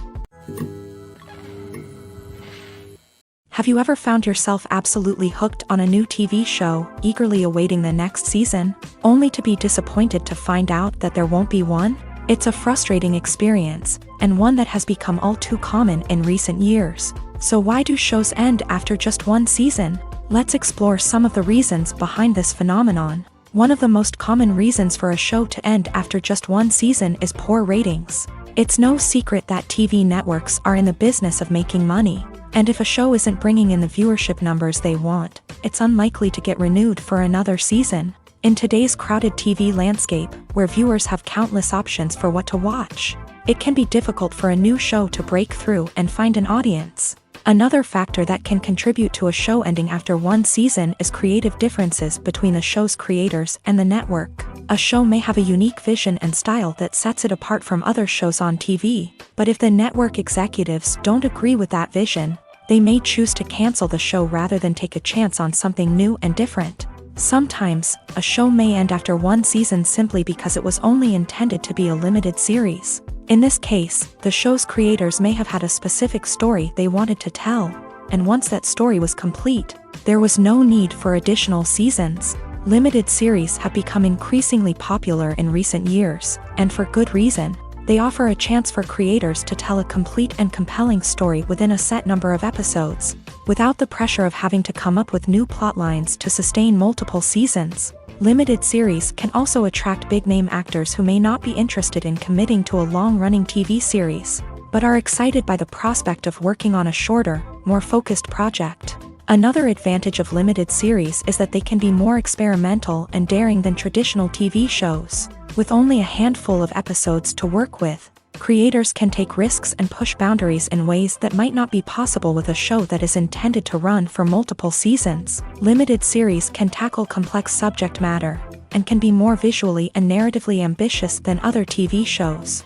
Have you ever found yourself absolutely hooked on a new TV show, eagerly awaiting the next season, only to be disappointed to find out that there won't be one? It's a frustrating experience, and one that has become all too common in recent years. So why do shows end after just one season? Let's explore some of the reasons behind this phenomenon. One of the most common reasons for a show to end after just one season is poor ratings. It's no secret that TV networks are in the business of making money. And if a show isn't bringing in the viewership numbers they want, it's unlikely to get renewed for another season. In today's crowded TV landscape, where viewers have countless options for what to watch, it can be difficult for a new show to break through and find an audience. Another factor that can contribute to a show ending after one season is creative differences between the show's creators and the network. A show may have a unique vision and style that sets it apart from other shows on TV, but if the network executives don't agree with that vision, they may choose to cancel the show rather than take a chance on something new and different. Sometimes, a show may end after one season simply because it was only intended to be a limited series. In this case, the show's creators may have had a specific story they wanted to tell, and once that story was complete, there was no need for additional seasons. Limited series have become increasingly popular in recent years, and for good reason. They offer a chance for creators to tell a complete and compelling story within a set number of episodes, without the pressure of having to come up with new plotlines to sustain multiple seasons. Limited series can also attract big-name actors who may not be interested in committing to a long-running TV series, but are excited by the prospect of working on a shorter, more focused project. Another advantage of limited series is that they can be more experimental and daring than traditional TV shows. With only a handful of episodes to work with, creators can take risks and push boundaries in ways that might not be possible with a show that is intended to run for multiple seasons. Limited series can tackle complex subject matter, and can be more visually and narratively ambitious than other TV shows.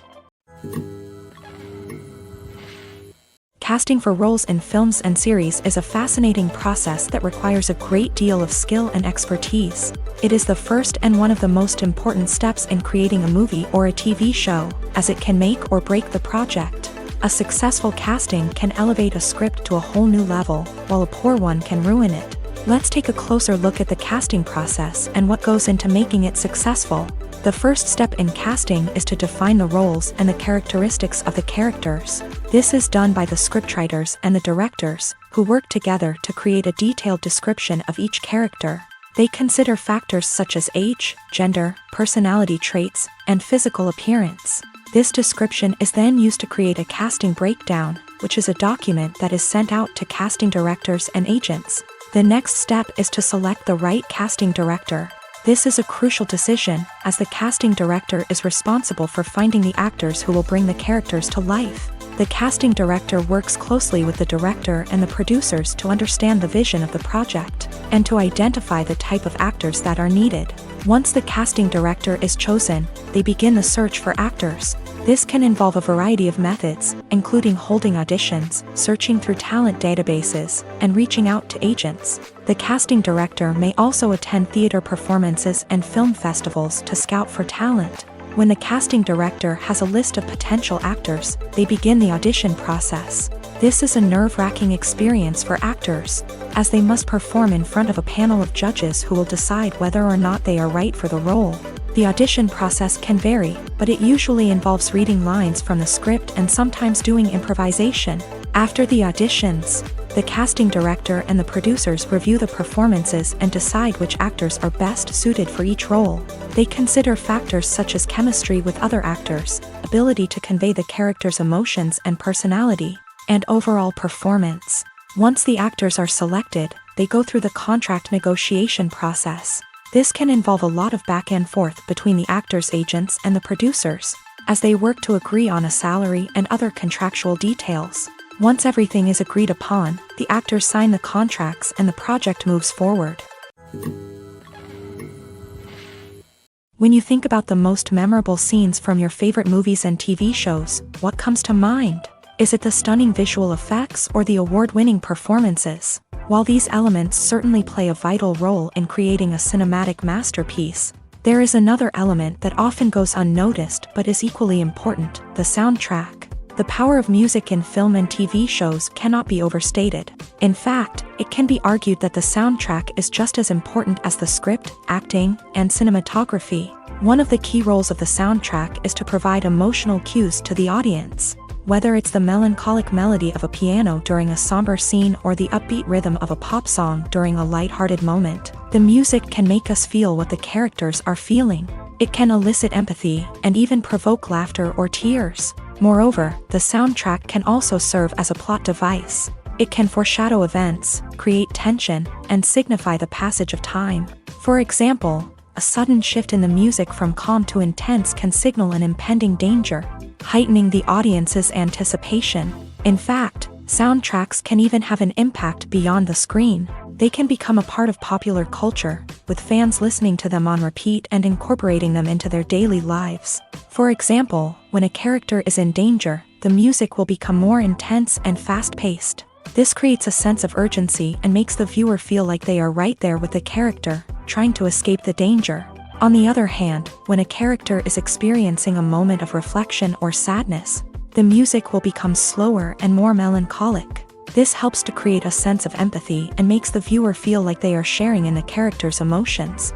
Casting for roles in films and series is a fascinating process that requires a great deal of skill and expertise. It is the first and one of the most important steps in creating a movie or a TV show, as it can make or break the project. A successful casting can elevate a script to a whole new level, while a poor one can ruin it. Let's take a closer look at the casting process and what goes into making it successful. The first step in casting is to define the roles and the characteristics of the characters. This is done by the scriptwriters and the directors, who work together to create a detailed description of each character. They consider factors such as age, gender, personality traits, and physical appearance. This description is then used to create a casting breakdown, which is a document that is sent out to casting directors and agents. The next step is to select the right casting director. This is a crucial decision, as the casting director is responsible for finding the actors who will bring the characters to life. The casting director works closely with the director and the producers to understand the vision of the project, and to identify the type of actors that are needed. Once the casting director is chosen, they begin the search for actors. This can involve a variety of methods, including holding auditions, searching through talent databases, and reaching out to agents. The casting director may also attend theater performances and film festivals to scout for talent. When the casting director has a list of potential actors, they begin the audition process. This is a nerve-wracking experience for actors, as they must perform in front of a panel of judges who will decide whether or not they are right for the role. The audition process can vary, but it usually involves reading lines from the script and sometimes doing improvisation. After the auditions, the casting director and the producers review the performances and decide which actors are best suited for each role. They consider factors such as chemistry with other actors, ability to convey the character's emotions and personality, and overall performance. Once the actors are selected, they go through the contract negotiation process. This can involve a lot of back and forth between the actors' agents and the producers, as they work to agree on a salary and other contractual details. Once everything is agreed upon, the actors sign the contracts and the project moves forward. When you think about the most memorable scenes from your favorite movies and TV shows, what comes to mind? Is it the stunning visual effects or the award-winning performances? While these elements certainly play a vital role in creating a cinematic masterpiece, there is another element that often goes unnoticed but is equally important: the soundtrack. The power of music in film and TV shows cannot be overstated. In fact, it can be argued that the soundtrack is just as important as the script, acting, and cinematography. One of the key roles of the soundtrack is to provide emotional cues to the audience. Whether it's the melancholic melody of a piano during a somber scene or the upbeat rhythm of a pop song during a lighthearted moment, the music can make us feel what the characters are feeling. It can elicit empathy and even provoke laughter or tears. Moreover, the soundtrack can also serve as a plot device. It can foreshadow events, create tension, and signify the passage of time. For example, a sudden shift in the music from calm to intense can signal an impending danger, heightening the audience's anticipation. In fact, soundtracks can even have an impact beyond the screen. They can become a part of popular culture, with fans listening to them on repeat and incorporating them into their daily lives. For example, when a character is in danger, the music will become more intense and fast-paced. This creates a sense of urgency and makes the viewer feel like they are right there with the character, trying to escape the danger. On the other hand, when a character is experiencing a moment of reflection or sadness, the music will become slower and more melancholic. This helps to create a sense of empathy and makes the viewer feel like they are sharing in the character's emotions.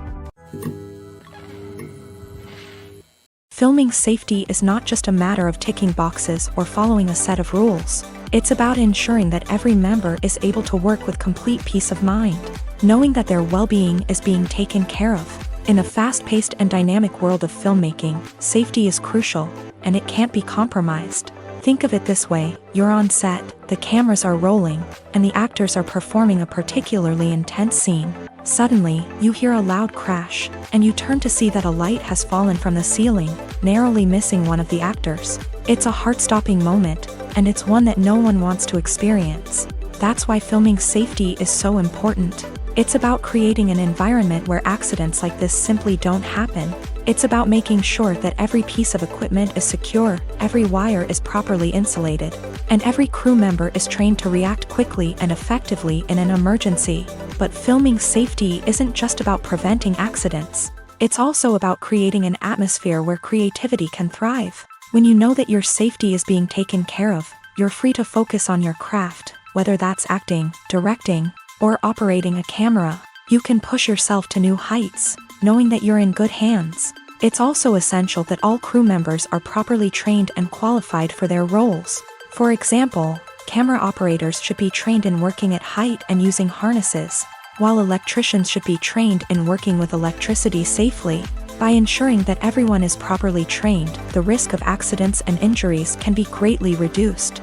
Filming safety is not just a matter of ticking boxes or following a set of rules. It's about ensuring that every member is able to work with complete peace of mind, knowing that their well-being is being taken care of. In a fast-paced and dynamic world of filmmaking, safety is crucial, and it can't be compromised. Think of it this way: you're on set, the cameras are rolling, and the actors are performing a particularly intense scene. Suddenly, you hear a loud crash, and you turn to see that a light has fallen from the ceiling, narrowly missing one of the actors. It's a heart-stopping moment, and it's one that no one wants to experience. That's why filming safety is so important. It's about creating an environment where accidents like this simply don't happen. It's about making sure that every piece of equipment is secure, every wire is properly insulated, and every crew member is trained to react quickly and effectively in an emergency. But filming safety isn't just about preventing accidents. It's also about creating an atmosphere where creativity can thrive. When you know that your safety is being taken care of, you're free to focus on your craft, whether that's acting, directing, or operating a camera. You can push yourself to new heights, knowing that you're in good hands. It's also essential that all crew members are properly trained and qualified for their roles. For example, camera operators should be trained in working at height and using harnesses, while electricians should be trained in working with electricity safely. By ensuring that everyone is properly trained, the risk of accidents and injuries can be greatly reduced.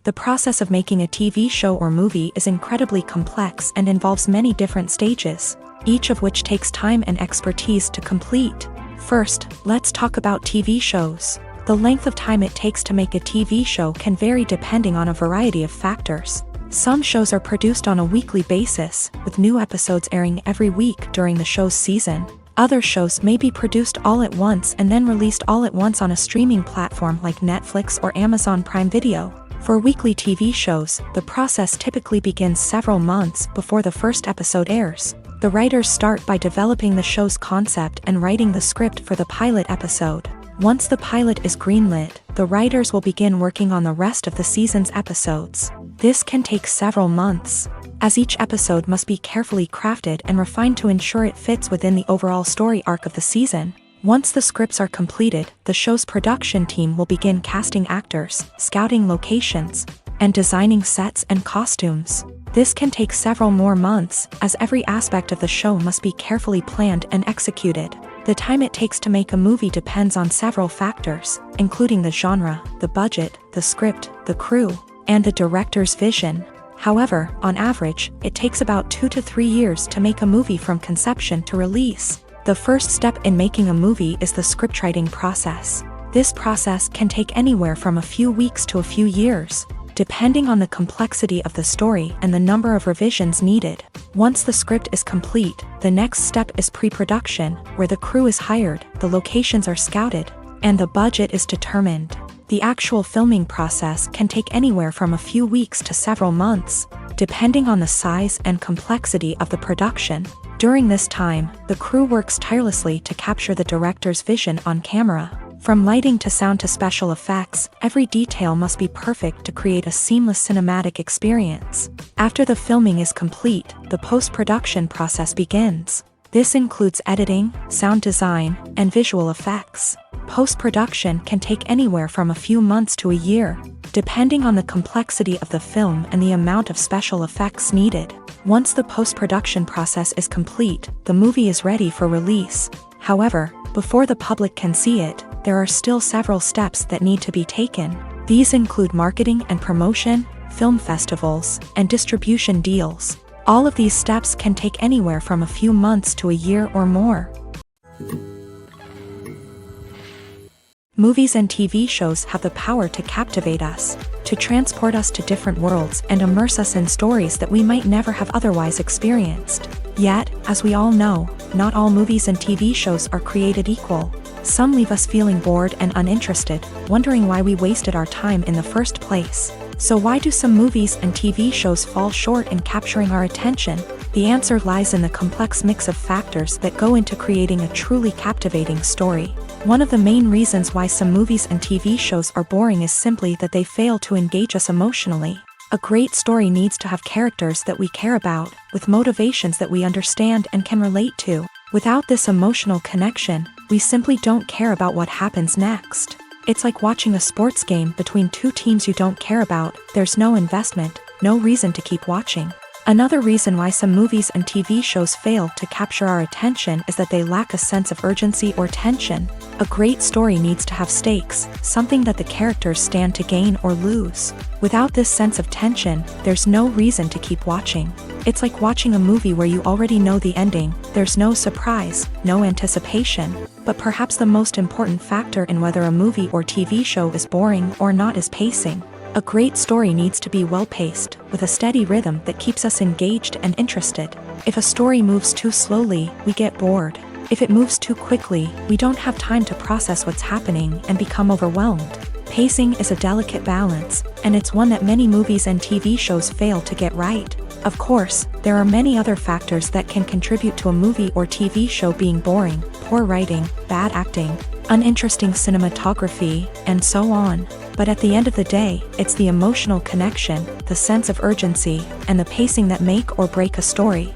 The process of making a TV show or movie is incredibly complex and involves many different stages, each of which takes time and expertise to complete. First, let's talk about TV shows. The length of time it takes to make a TV show can vary depending on a variety of factors. Some shows are produced on a weekly basis, with new episodes airing every week during the show's season. Other shows may be produced all at once and then released all at once on a streaming platform like Netflix or Amazon Prime Video. For weekly TV shows, the process typically begins several months before the first episode airs. The writers start by developing the show's concept and writing the script for the pilot episode. Once the pilot is greenlit, the writers will begin working on the rest of the season's episodes. This can take several months, as each episode must be carefully crafted and refined to ensure it fits within the overall story arc of the season. Once the scripts are completed, the show's production team will begin casting actors, scouting locations, and designing sets and costumes. This can take several more months, as every aspect of the show must be carefully planned and executed. The time it takes to make a movie depends on several factors, including the genre, the budget, the script, the crew, and the director's vision. However, on average, it takes about 2 to 3 years to make a movie from conception to release. The first step in making a movie is the scriptwriting process. This process can take anywhere from a few weeks to a few years, depending on the complexity of the story and the number of revisions needed. Once the script is complete, the next step is pre-production, where the crew is hired, the locations are scouted, and the budget is determined. The actual filming process can take anywhere from a few weeks to several months, depending on the size and complexity of the production. During this time, the crew works tirelessly to capture the director's vision on camera. From lighting to sound to special effects, every detail must be perfect to create a seamless cinematic experience. After the filming is complete, the post-production process begins. This includes editing, sound design, and visual effects. Post-production can take anywhere from a few months to a year, depending on the complexity of the film and the amount of special effects needed. Once the post-production process is complete, the movie is ready for release. However, before the public can see it, there are still several steps that need to be taken. These include marketing and promotion, film festivals, and distribution deals. All of these steps can take anywhere from a few months to a year or more. Movies and TV shows have the power to captivate us, to transport us to different worlds and immerse us in stories that we might never have otherwise experienced. Yet, as we all know, not all movies and TV shows are created equal. Some leave us feeling bored and uninterested, wondering why we wasted our time in the first place. So why do some movies and TV shows fall short in capturing our attention? The answer lies in the complex mix of factors that go into creating a truly captivating story. One of the main reasons why some movies and TV shows are boring is simply that they fail to engage us emotionally. A great story needs to have characters that we care about, with motivations that we understand and can relate to. Without this emotional connection, we simply don't care about what happens next. It's like watching a sports game between two teams you don't care about. There's no investment, no reason to keep watching. Another reason why some movies and TV shows fail to capture our attention is that they lack a sense of urgency or tension. A great story needs to have stakes, something that the characters stand to gain or lose. Without this sense of tension, there's no reason to keep watching. It's like watching a movie where you already know the ending. There's no surprise, no anticipation. But perhaps the most important factor in whether a movie or TV show is boring or not is pacing. A great story needs to be well-paced, with a steady rhythm that keeps us engaged and interested. If a story moves too slowly, we get bored. If it moves too quickly, we don't have time to process what's happening and become overwhelmed. Pacing is a delicate balance, and it's one that many movies and TV shows fail to get right. Of course, there are many other factors that can contribute to a movie or TV show being boring: poor writing, bad acting, uninteresting cinematography, and so on. But at the end of the day, it's the emotional connection, the sense of urgency, and the pacing that make or break a story.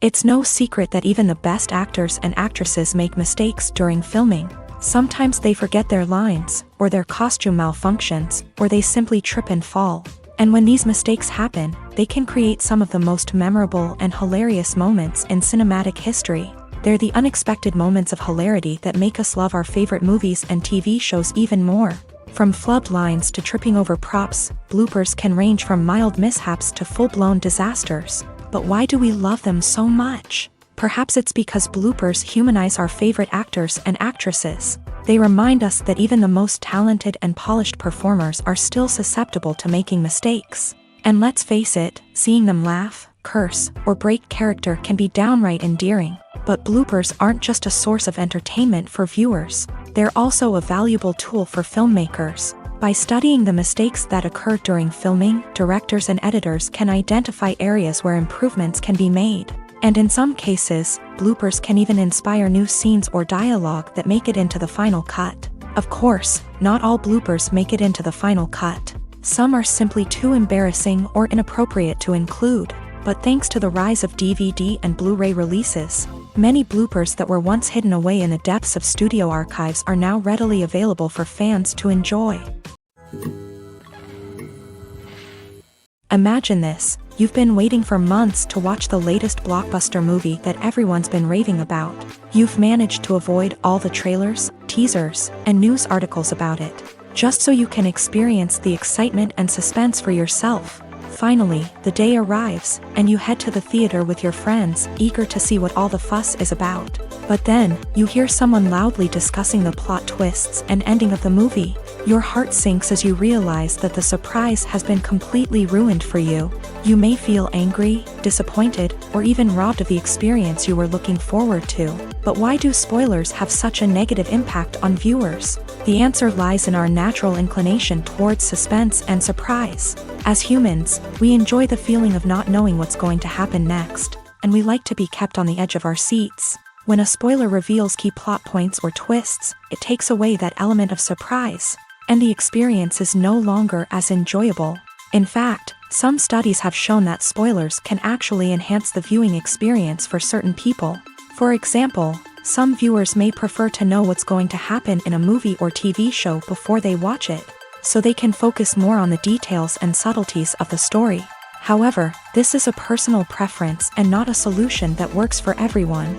It's no secret that even the best actors and actresses make mistakes during filming. Sometimes they forget their lines, or their costume malfunctions, or they simply trip and fall. And when these mistakes happen, they can create some of the most memorable and hilarious moments in cinematic history. They're the unexpected moments of hilarity that make us love our favorite movies and TV shows even more. From flubbed lines to tripping over props, bloopers can range from mild mishaps to full-blown disasters. But why do we love them so much? Perhaps it's because bloopers humanize our favorite actors and actresses. They remind us that even the most talented and polished performers are still susceptible to making mistakes. And let's face it, seeing them laugh, curse, or break character can be downright endearing. But bloopers aren't just a source of entertainment for viewers. They're also a valuable tool for filmmakers. By studying the mistakes that occur during filming, directors and editors can identify areas where improvements can be made. And in some cases, bloopers can even inspire new scenes or dialogue that make it into the final cut. Of course, not all bloopers make it into the final cut. Some are simply too embarrassing or inappropriate to include. But thanks to the rise of DVD and Blu-ray releases, many bloopers that were once hidden away in the depths of studio archives are now readily available for fans to enjoy. Imagine this: you've been waiting for months to watch the latest blockbuster movie that everyone's been raving about. You've managed to avoid all the trailers, teasers, and news articles about it, just so you can experience the excitement and suspense for yourself. Finally, the day arrives, and you head to the theater with your friends, eager to see what all the fuss is about. But then, you hear someone loudly discussing the plot twists and ending of the movie. Your heart sinks as you realize that the surprise has been completely ruined for you. You may feel angry, disappointed, or even robbed of the experience you were looking forward to. But why do spoilers have such a negative impact on viewers? The answer lies in our natural inclination towards suspense and surprise. As humans, we enjoy the feeling of not knowing what's going to happen next, and we like to be kept on the edge of our seats. When a spoiler reveals key plot points or twists, it takes away that element of surprise, and the experience is no longer as enjoyable. In fact, some studies have shown that spoilers can actually enhance the viewing experience for certain people. For example, some viewers may prefer to know what's going to happen in a movie or TV show before they watch it, so they can focus more on the details and subtleties of the story. However, this is a personal preference and not a solution that works for everyone.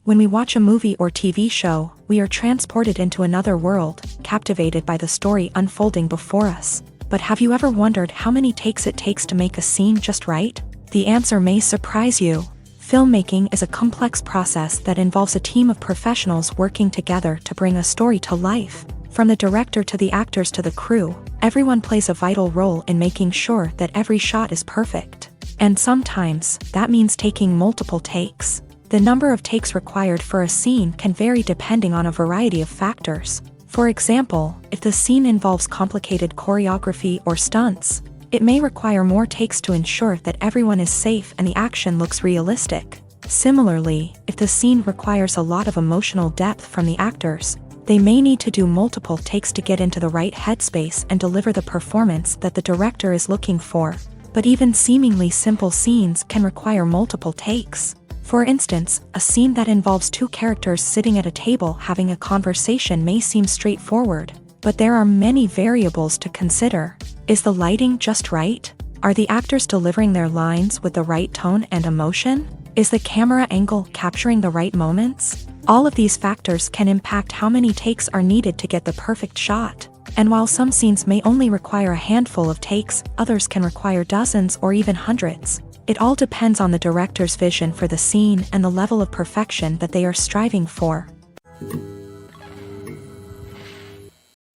When we watch a movie or TV show, we are transported into another world, captivated by the story unfolding before us. But have you ever wondered how many takes it takes to make a scene just right? The answer may surprise you. Filmmaking is a complex process that involves a team of professionals working together to bring a story to life. From the director to the actors to the crew, everyone plays a vital role in making sure that every shot is perfect. And sometimes, that means taking multiple takes. The number of takes required for a scene can vary depending on a variety of factors. For example, if the scene involves complicated choreography or stunts, it may require more takes to ensure that everyone is safe and the action looks realistic. Similarly, if the scene requires a lot of emotional depth from the actors, they may need to do multiple takes to get into the right headspace and deliver the performance that the director is looking for. But even seemingly simple scenes can require multiple takes. For instance, a scene that involves two characters sitting at a table having a conversation may seem straightforward, but there are many variables to consider. Is the lighting just right? Are the actors delivering their lines with the right tone and emotion? Is the camera angle capturing the right moments? All of these factors can impact how many takes are needed to get the perfect shot. And while some scenes may only require a handful of takes, others can require dozens or even hundreds. It all depends on the director's vision for the scene and the level of perfection that they are striving for.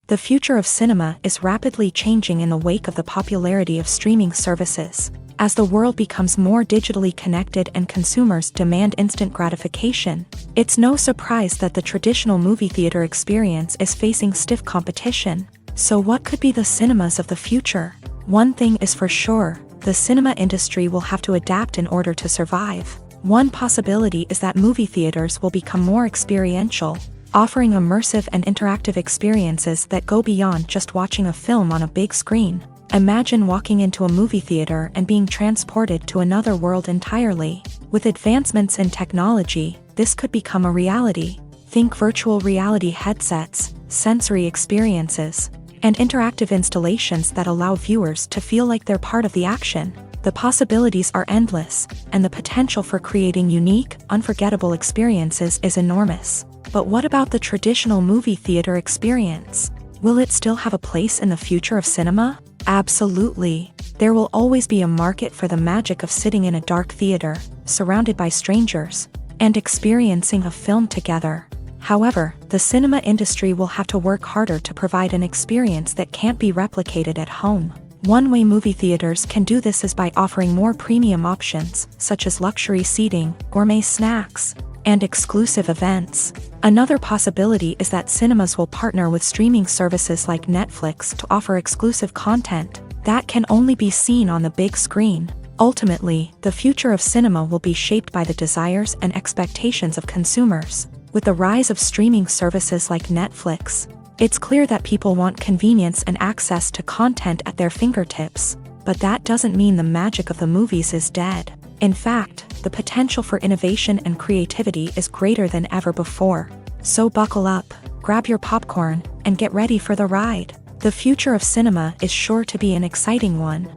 The future of cinema is rapidly changing in the wake of the popularity of streaming services. As the world becomes more digitally connected and consumers demand instant gratification, it's no surprise that the traditional movie theater experience is facing stiff competition. So what could be the cinemas of the future? One thing is for sure, the cinema industry will have to adapt in order to survive. One possibility is that movie theaters will become more experiential, offering immersive and interactive experiences that go beyond just watching a film on a big screen. Imagine walking into a movie theater and being transported to another world entirely. With advancements in technology, this could become a reality. Think virtual reality headsets, sensory experiences, and interactive installations that allow viewers to feel like they're part of the action. The possibilities are endless, and the potential for creating unique, unforgettable experiences is enormous. But what about the traditional movie theater experience? Will it still have a place in the future of cinema? Absolutely. There will always be a market for the magic of sitting in a dark theater, surrounded by strangers, and experiencing a film together. However, the cinema industry will have to work harder to provide an experience that can't be replicated at home. One way movie theaters can do this is by offering more premium options, such as luxury seating, gourmet snacks, and exclusive events. Another possibility is that cinemas will partner with streaming services like Netflix to offer exclusive content that can only be seen on the big screen. Ultimately, the future of cinema will be shaped by the desires and expectations of consumers. With the rise of streaming services like Netflix, it's clear that people want convenience and access to content at their fingertips. But that doesn't mean the magic of the movies is dead. In fact, the potential for innovation and creativity is greater than ever before. So buckle up, grab your popcorn, and get ready for the ride. The future of cinema is sure to be an exciting one.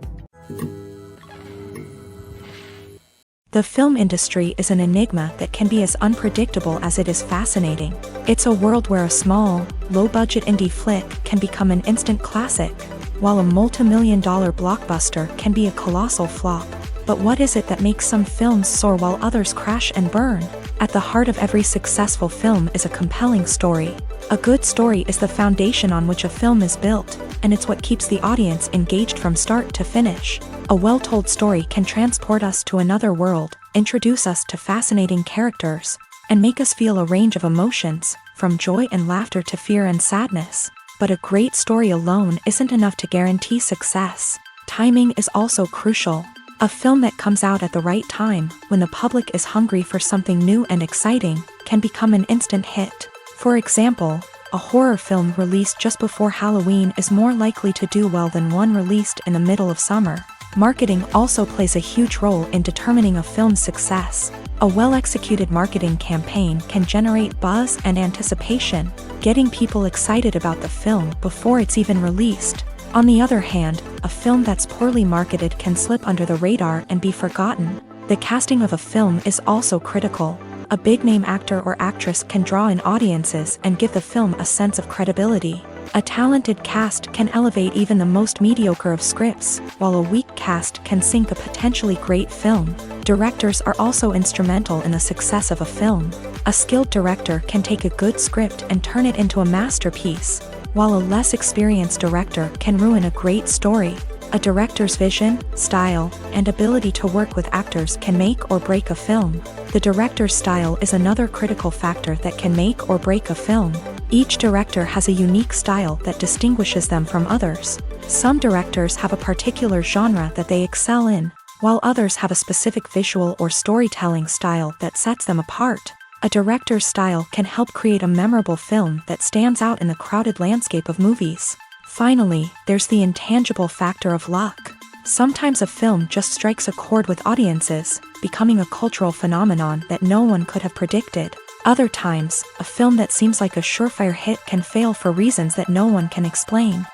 The film industry is an enigma that can be as unpredictable as it is fascinating. It's a world where a small, low-budget indie flick can become an instant classic, while a multi-million-dollar blockbuster can be a colossal flop. But what is it that makes some films soar while others crash and burn? At the heart of every successful film is a compelling story. A good story is the foundation on which a film is built, and it's what keeps the audience engaged from start to finish. A well-told story can transport us to another world, introduce us to fascinating characters, and make us feel a range of emotions, from joy and laughter to fear and sadness. But a great story alone isn't enough to guarantee success. Timing is also crucial. A film that comes out at the right time, when the public is hungry for something new and exciting, can become an instant hit. For example, a horror film released just before Halloween is more likely to do well than one released in the middle of summer. Marketing also plays a huge role in determining a film's success. A well-executed marketing campaign can generate buzz and anticipation, getting people excited about the film before it's even released. On the other hand, a film that's poorly marketed can slip under the radar and be forgotten. The casting of a film is also critical. A big-name actor or actress can draw in audiences and give the film a sense of credibility. A talented cast can elevate even the most mediocre of scripts, while a weak cast can sink a potentially great film. Directors are also instrumental in the success of a film. A skilled director can take a good script and turn it into a masterpiece, while a less experienced director can ruin a great story. A director's vision, style, and ability to work with actors can make or break a film. The director's style is another critical factor that can make or break a film. Each director has a unique style that distinguishes them from others. Some directors have a particular genre that they excel in, while others have a specific visual or storytelling style that sets them apart. A director's style can help create a memorable film that stands out in the crowded landscape of movies. Finally, there's the intangible factor of luck. Sometimes a film just strikes a chord with audiences, becoming a cultural phenomenon that no one could have predicted. Other times, a film that seems like a surefire hit can fail for reasons that no one can explain.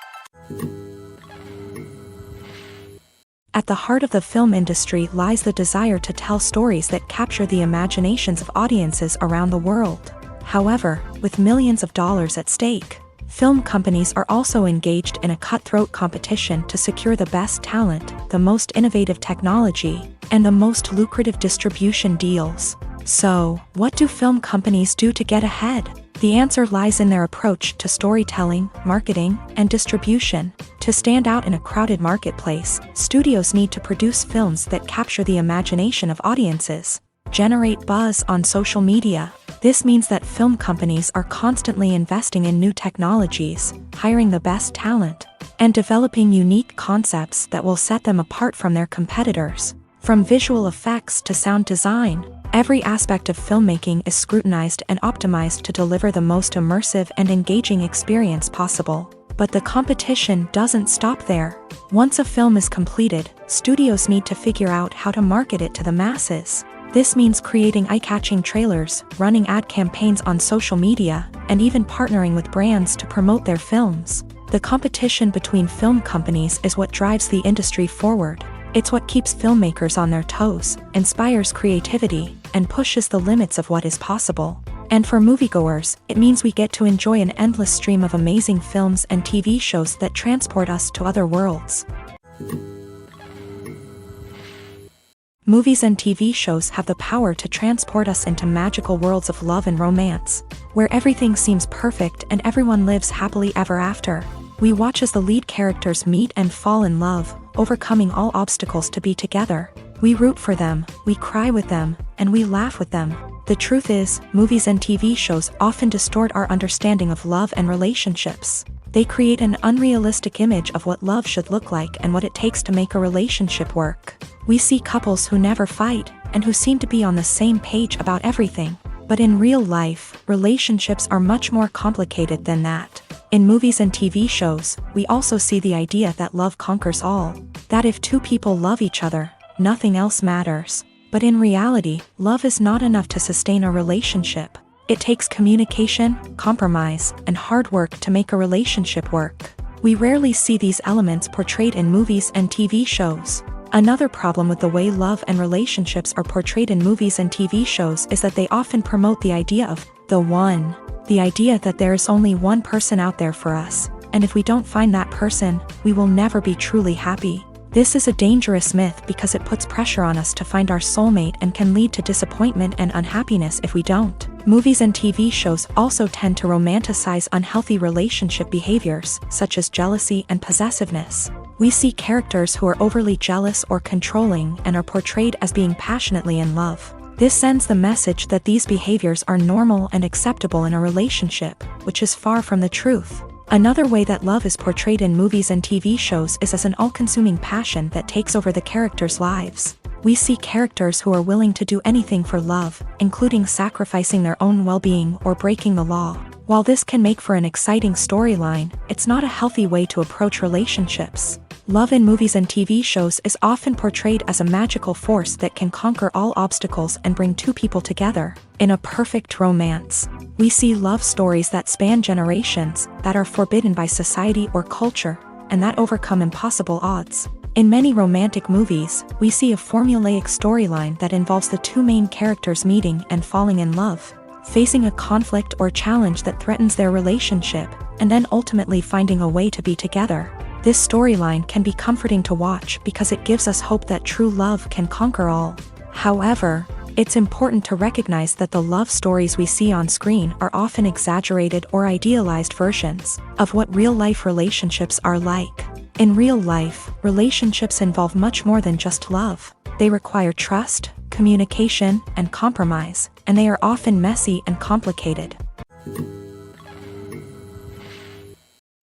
At the heart of the film industry lies the desire to tell stories that capture the imaginations of audiences around the world. However, with millions of dollars at stake, film companies are also engaged in a cutthroat competition to secure the best talent, the most innovative technology, and the most lucrative distribution deals. So, what do film companies do to get ahead? The answer lies in their approach to storytelling, marketing, and distribution. To stand out in a crowded marketplace, studios need to produce films that capture the imagination of audiences, generate buzz on social media. This means that film companies are constantly investing in new technologies, hiring the best talent, and developing unique concepts that will set them apart from their competitors. From visual effects to sound design, every aspect of filmmaking is scrutinized and optimized to deliver the most immersive and engaging experience possible. But the competition doesn't stop there. Once a film is completed, studios need to figure out how to market it to the masses. This means creating eye-catching trailers, running ad campaigns on social media, and even partnering with brands to promote their films. The competition between film companies is what drives the industry forward. It's what keeps filmmakers on their toes, inspires creativity, and pushes the limits of what is possible. And for moviegoers, it means we get to enjoy an endless stream of amazing films and TV shows that transport us to other worlds. Movies and TV shows have the power to transport us into magical worlds of love and romance, where everything seems perfect and everyone lives happily ever after. We watch as the lead characters meet and fall in love, overcoming all obstacles to be together. We root for them, we cry with them, and we laugh with them. The truth is, movies and TV shows often distort our understanding of love and relationships. They create an unrealistic image of what love should look like and what it takes to make a relationship work. We see couples who never fight, and who seem to be on the same page about everything. But in real life, relationships are much more complicated than that. In movies and TV shows, we also see the idea that love conquers all. That if two people love each other, nothing else matters. But in reality, love is not enough to sustain a relationship. It takes communication, compromise, and hard work to make a relationship work. We rarely see these elements portrayed in movies and TV shows. Another problem with the way love and relationships are portrayed in movies and TV shows is that they often promote the idea of the one. The idea that there is only one person out there for us, and if we don't find that person, we will never be truly happy. This is a dangerous myth because it puts pressure on us to find our soulmate and can lead to disappointment and unhappiness if we don't. Movies and TV shows also tend to romanticize unhealthy relationship behaviors, such as jealousy and possessiveness. We see characters who are overly jealous or controlling and are portrayed as being passionately in love. This sends the message that these behaviors are normal and acceptable in a relationship, which is far from the truth. Another way that love is portrayed in movies and TV shows is as an all-consuming passion that takes over the characters' lives. We see characters who are willing to do anything for love, including sacrificing their own well-being or breaking the law. While this can make for an exciting storyline, it's not a healthy way to approach relationships. Love in movies and TV shows is often portrayed as a magical force that can conquer all obstacles and bring two people together. In a perfect romance, we see love stories that span generations, that are forbidden by society or culture, and that overcome impossible odds. In many romantic movies, we see a formulaic storyline that involves the two main characters meeting and falling in love, facing a conflict or challenge that threatens their relationship, and then ultimately finding a way to be together. This storyline can be comforting to watch because it gives us hope that true love can conquer all. However, it's important to recognize that the love stories we see on screen are often exaggerated or idealized versions of what real-life relationships are like. In real life, relationships involve much more than just love. They require trust, communication, and compromise, and they are often messy and complicated.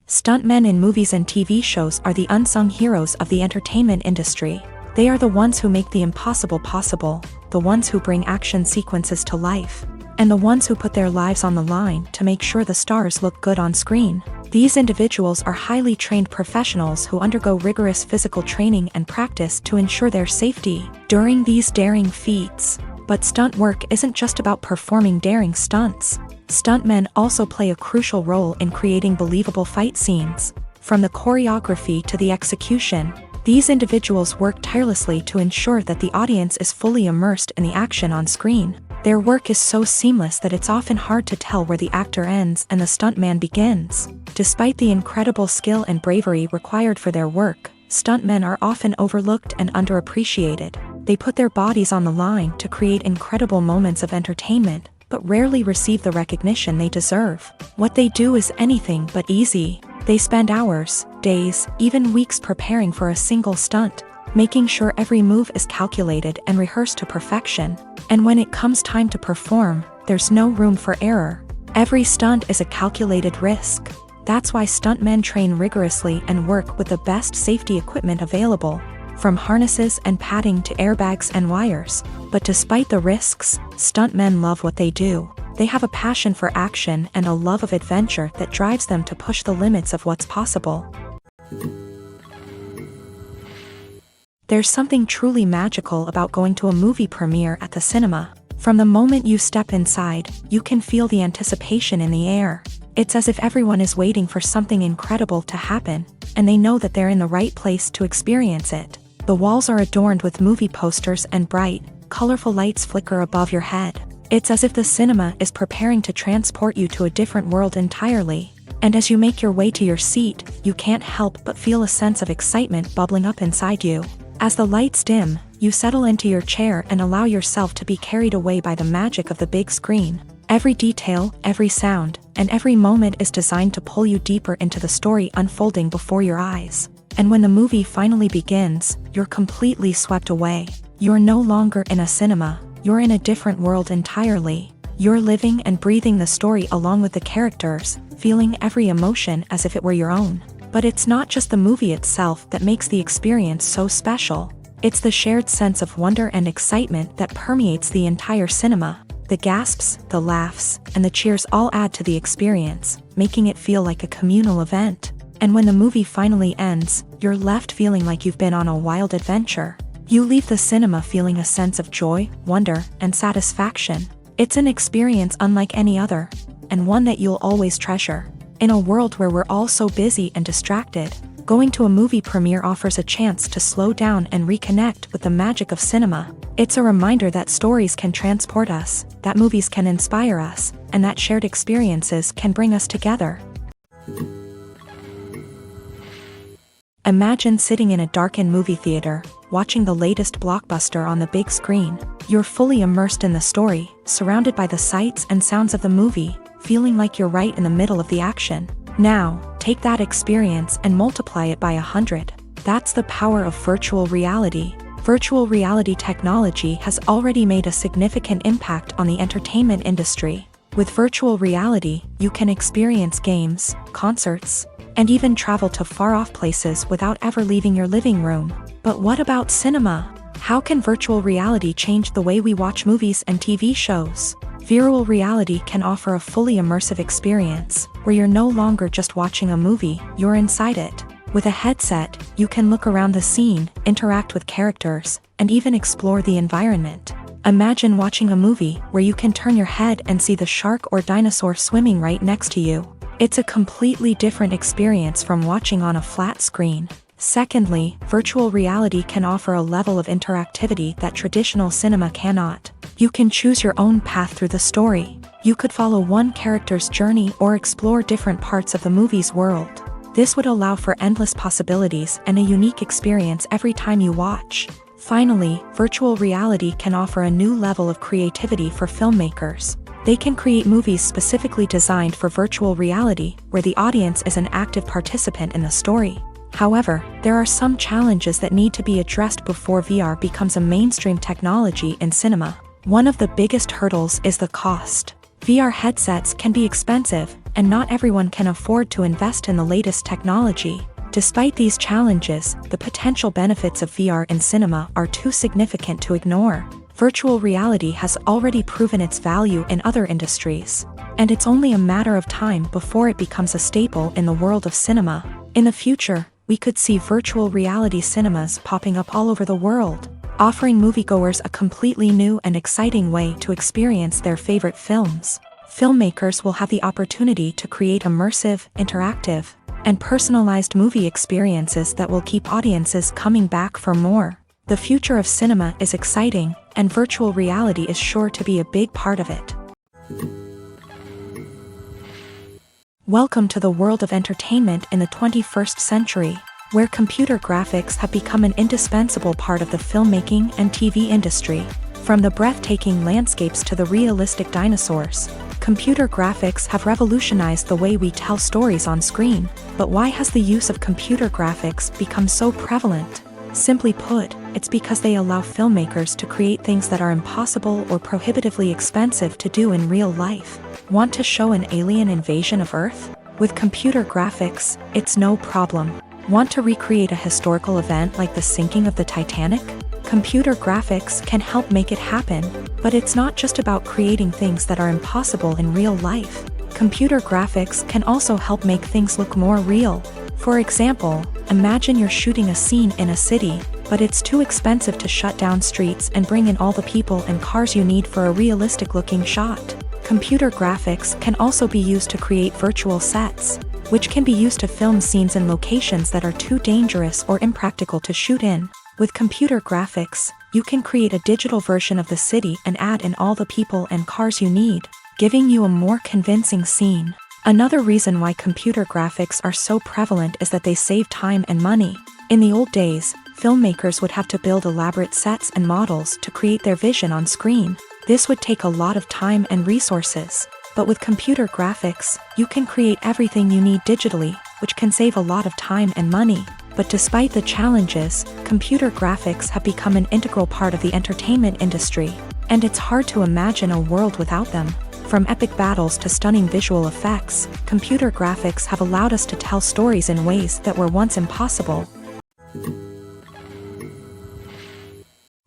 Stuntmen in movies and TV shows are the unsung heroes of the entertainment industry. They are the ones who make the impossible possible, the ones who bring action sequences to life, and the ones who put their lives on the line to make sure the stars look good on screen. These individuals are highly trained professionals who undergo rigorous physical training and practice to ensure their safety during these daring feats. But stunt work isn't just about performing daring stunts. Stuntmen also play a crucial role in creating believable fight scenes. From the choreography to the execution, these individuals work tirelessly to ensure that the audience is fully immersed in the action on screen. Their work is so seamless that it's often hard to tell where the actor ends and the stuntman begins. Despite the incredible skill and bravery required for their work, stuntmen are often overlooked and underappreciated. They put their bodies on the line to create incredible moments of entertainment, but rarely receive the recognition they deserve. What they do is anything but easy. They spend hours, days, even weeks preparing for a single stunt, making sure every move is calculated and rehearsed to perfection. And when it comes time to perform, there's no room for error. Every stunt is a calculated risk. That's why stuntmen train rigorously and work with the best safety equipment available, from harnesses and padding to airbags and wires. But despite the risks, stuntmen love what they do. They have a passion for action and a love of adventure that drives them to push the limits of what's possible. There's something truly magical about going to a movie premiere at the cinema. From the moment you step inside, you can feel the anticipation in the air. It's as if everyone is waiting for something incredible to happen, and they know that they're in the right place to experience it. The walls are adorned with movie posters and bright, colorful lights flicker above your head. It's as if the cinema is preparing to transport you to a different world entirely. And as you make your way to your seat, you can't help but feel a sense of excitement bubbling up inside you. As the lights dim, you settle into your chair and allow yourself to be carried away by the magic of the big screen. Every detail, every sound, and every moment is designed to pull you deeper into the story unfolding before your eyes. And when the movie finally begins, you're completely swept away. You're no longer in a cinema, you're in a different world entirely. You're living and breathing the story along with the characters, feeling every emotion as if it were your own. But it's not just the movie itself that makes the experience so special. It's the shared sense of wonder and excitement that permeates the entire cinema. The gasps, the laughs, and the cheers all add to the experience, making it feel like a communal event. And when the movie finally ends, you're left feeling like you've been on a wild adventure. You leave the cinema feeling a sense of joy, wonder, and satisfaction. It's an experience unlike any other, and one that you'll always treasure. In a world where we're all so busy and distracted, going to a movie premiere offers a chance to slow down and reconnect with the magic of cinema. It's a reminder that stories can transport us, that movies can inspire us, and that shared experiences can bring us together. Imagine sitting in a darkened movie theater, watching the latest blockbuster on the big screen. You're fully immersed in the story, surrounded by the sights and sounds of the movie, feeling like you're right in the middle of the action. Now, take that experience and multiply it by 100. That's the power of virtual reality. Virtual reality technology has already made a significant impact on the entertainment industry. With virtual reality, you can experience games, concerts, and even travel to far-off places without ever leaving your living room. But what about cinema? How can virtual reality change the way we watch movies and TV shows? Virtual reality can offer a fully immersive experience, where you're no longer just watching a movie, you're inside it. With a headset, you can look around the scene, interact with characters, and even explore the environment. Imagine watching a movie where you can turn your head and see the shark or dinosaur swimming right next to you. It's a completely different experience from watching on a flat screen. Secondly, virtual reality can offer a level of interactivity that traditional cinema cannot. You can choose your own path through the story. You could follow one character's journey or explore different parts of the movie's world. This would allow for endless possibilities and a unique experience every time you watch. Finally, virtual reality can offer a new level of creativity for filmmakers. They can create movies specifically designed for virtual reality, where the audience is an active participant in the story. However, there are some challenges that need to be addressed before VR becomes a mainstream technology in cinema. One of the biggest hurdles is the cost. VR headsets can be expensive, and not everyone can afford to invest in the latest technology. Despite these challenges, the potential benefits of VR in cinema are too significant to ignore. Virtual reality has already proven its value in other industries, and it's only a matter of time before it becomes a staple in the world of cinema. In the future, we could see virtual reality cinemas popping up all over the world, offering moviegoers a completely new and exciting way to experience their favorite films. Filmmakers will have the opportunity to create immersive, interactive, and personalized movie experiences that will keep audiences coming back for more. The future of cinema is exciting, and virtual reality is sure to be a big part of it. Welcome to the world of entertainment in the 21st century, where computer graphics have become an indispensable part of the filmmaking and TV industry. From the breathtaking landscapes to the realistic dinosaurs, computer graphics have revolutionized the way we tell stories on screen. But why has the use of computer graphics become so prevalent? Simply put, it's because they allow filmmakers to create things that are impossible or prohibitively expensive to do in real life. Want to show an alien invasion of Earth? With computer graphics, it's no problem. Want to recreate a historical event like the sinking of the Titanic? Computer graphics can help make it happen, but it's not just about creating things that are impossible in real life. Computer graphics can also help make things look more real. For example, imagine you're shooting a scene in a city, but it's too expensive to shut down streets and bring in all the people and cars you need for a realistic-looking shot. Computer graphics can also be used to create virtual sets, which can be used to film scenes in locations that are too dangerous or impractical to shoot in. With computer graphics, you can create a digital version of the city and add in all the people and cars you need, giving you a more convincing scene. Another reason why computer graphics are so prevalent is that they save time and money. In the old days, filmmakers would have to build elaborate sets and models to create their vision on screen. This would take a lot of time and resources. But with computer graphics, you can create everything you need digitally, which can save a lot of time and money. But despite the challenges, computer graphics have become an integral part of the entertainment industry, and it's hard to imagine a world without them. From epic battles to stunning visual effects, computer graphics have allowed us to tell stories in ways that were once impossible.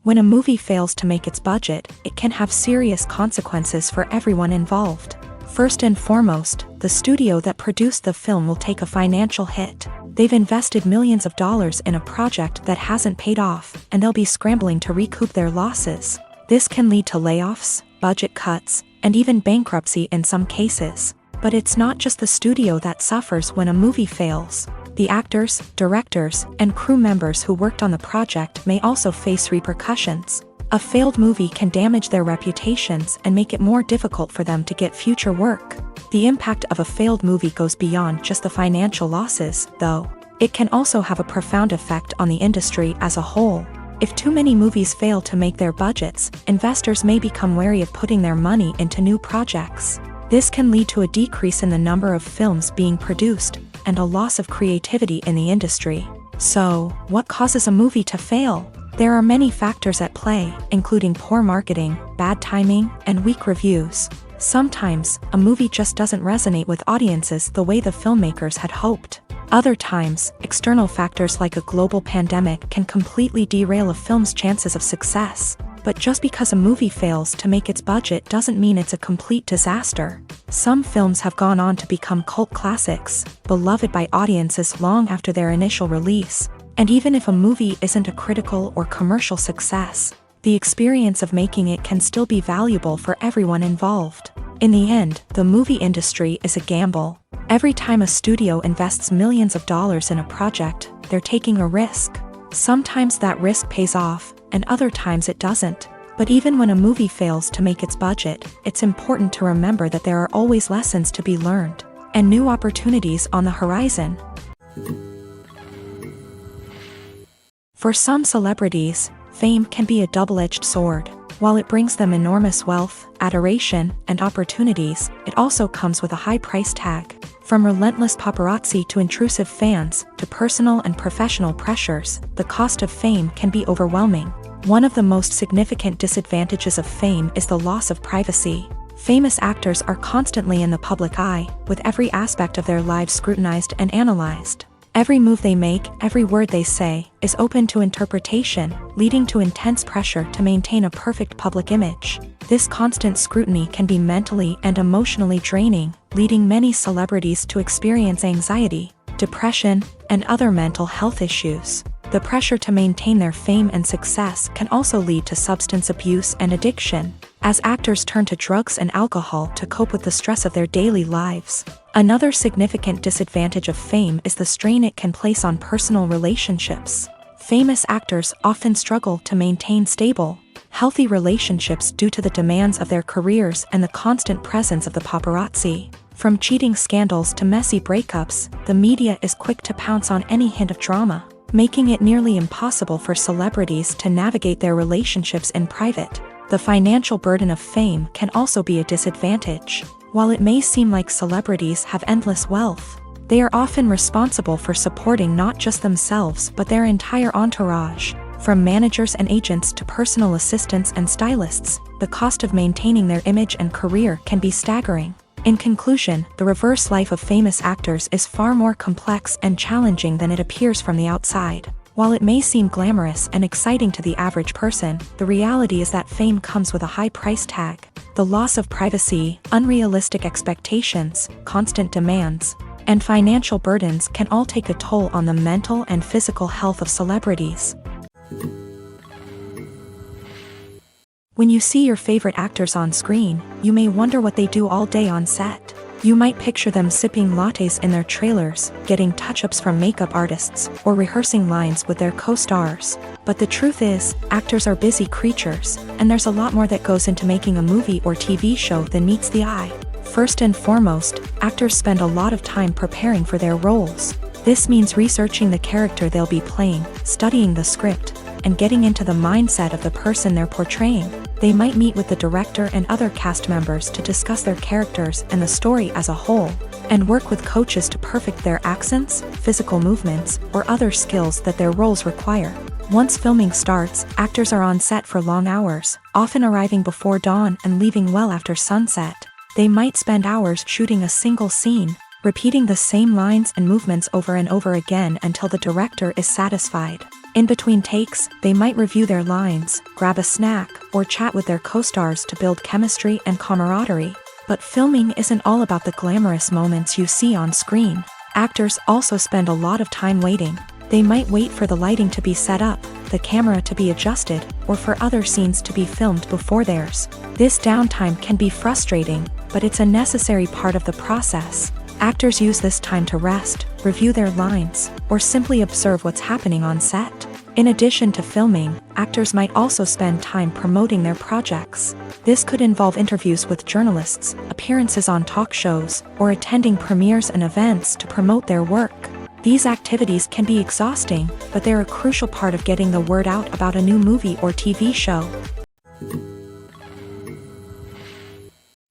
When a movie fails to make its budget, it can have serious consequences for everyone involved. First and foremost, the studio that produced the film will take a financial hit. They've invested millions of dollars in a project that hasn't paid off, and they'll be scrambling to recoup their losses. This can lead to layoffs, budget cuts, and even bankruptcy in some cases. But it's not just the studio that suffers when a movie fails. The actors, directors, and crew members who worked on the project may also face repercussions. A failed movie can damage their reputations and make it more difficult for them to get future work. The impact of a failed movie goes beyond just the financial losses, though. It can also have a profound effect on the industry as a whole. If too many movies fail to make their budgets, investors may become wary of putting their money into new projects. This can lead to a decrease in the number of films being produced, and a loss of creativity in the industry. So, what causes a movie to fail? There are many factors at play, including poor marketing, bad timing, and weak reviews. Sometimes, a movie just doesn't resonate with audiences the way the filmmakers had hoped. Other times, external factors like a global pandemic can completely derail a film's chances of success. But just because a movie fails to make its budget doesn't mean it's a complete disaster. Some films have gone on to become cult classics, beloved by audiences long after their initial release. And even if a movie isn't a critical or commercial success, the experience of making it can still be valuable for everyone involved. In the end, the movie industry is a gamble. Every time a studio invests millions of dollars in a project, they're taking a risk. Sometimes that risk pays off, and other times it doesn't. But even when a movie fails to make its budget, it's important to remember that there are always lessons to be learned, and new opportunities on the horizon. For some celebrities, fame can be a double-edged sword. While it brings them enormous wealth, adoration, and opportunities, it also comes with a high price tag. From relentless paparazzi to intrusive fans, to personal and professional pressures, the cost of fame can be overwhelming. One of the most significant disadvantages of fame is the loss of privacy. Famous actors are constantly in the public eye, with every aspect of their lives scrutinized and analyzed. Every move they make, every word they say, is open to interpretation, leading to intense pressure to maintain a perfect public image. This constant scrutiny can be mentally and emotionally draining, leading many celebrities to experience anxiety, depression, and other mental health issues. The pressure to maintain their fame and success can also lead to substance abuse and addiction, as actors turn to drugs and alcohol to cope with the stress of their daily lives. Another significant disadvantage of fame is the strain it can place on personal relationships. Famous actors often struggle to maintain stable, healthy relationships due to the demands of their careers and the constant presence of the paparazzi. From cheating scandals to messy breakups, the media is quick to pounce on any hint of drama, making it nearly impossible for celebrities to navigate their relationships in private. The financial burden of fame can also be a disadvantage. While it may seem like celebrities have endless wealth, they are often responsible for supporting not just themselves but their entire entourage. From managers and agents to personal assistants and stylists, the cost of maintaining their image and career can be staggering. In conclusion, the reverse life of famous actors is far more complex and challenging than it appears from the outside. While it may seem glamorous and exciting to the average person, the reality is that fame comes with a high price tag. The loss of privacy, unrealistic expectations, constant demands, and financial burdens can all take a toll on the mental and physical health of celebrities. When you see your favorite actors on screen, you may wonder what they do all day on set. You might picture them sipping lattes in their trailers, getting touch-ups from makeup artists, or rehearsing lines with their co-stars. But the truth is, actors are busy creatures, and there's a lot more that goes into making a movie or TV show than meets the eye. First and foremost, actors spend a lot of time preparing for their roles. This means researching the character they'll be playing, studying the script, and getting into the mindset of the person they're portraying. They might meet with the director and other cast members to discuss their characters and the story as a whole, and work with coaches to perfect their accents, physical movements, or other skills that their roles require. Once filming starts, actors are on set for long hours, often arriving before dawn and leaving well after sunset. They might spend hours shooting a single scene, repeating the same lines and movements over and over again until the director is satisfied. In between takes, they might review their lines, grab a snack, or chat with their co-stars to build chemistry and camaraderie. But filming isn't all about the glamorous moments you see on screen. Actors also spend a lot of time waiting. They might wait for the lighting to be set up, the camera to be adjusted, or for other scenes to be filmed before theirs. This downtime can be frustrating, but it's a necessary part of the process. Actors use this time to rest, review their lines, or simply observe what's happening on set. In addition to filming, actors might also spend time promoting their projects. This could involve interviews with journalists, appearances on talk shows, or attending premieres and events to promote their work. These activities can be exhausting, but they're a crucial part of getting the word out about a new movie or TV show.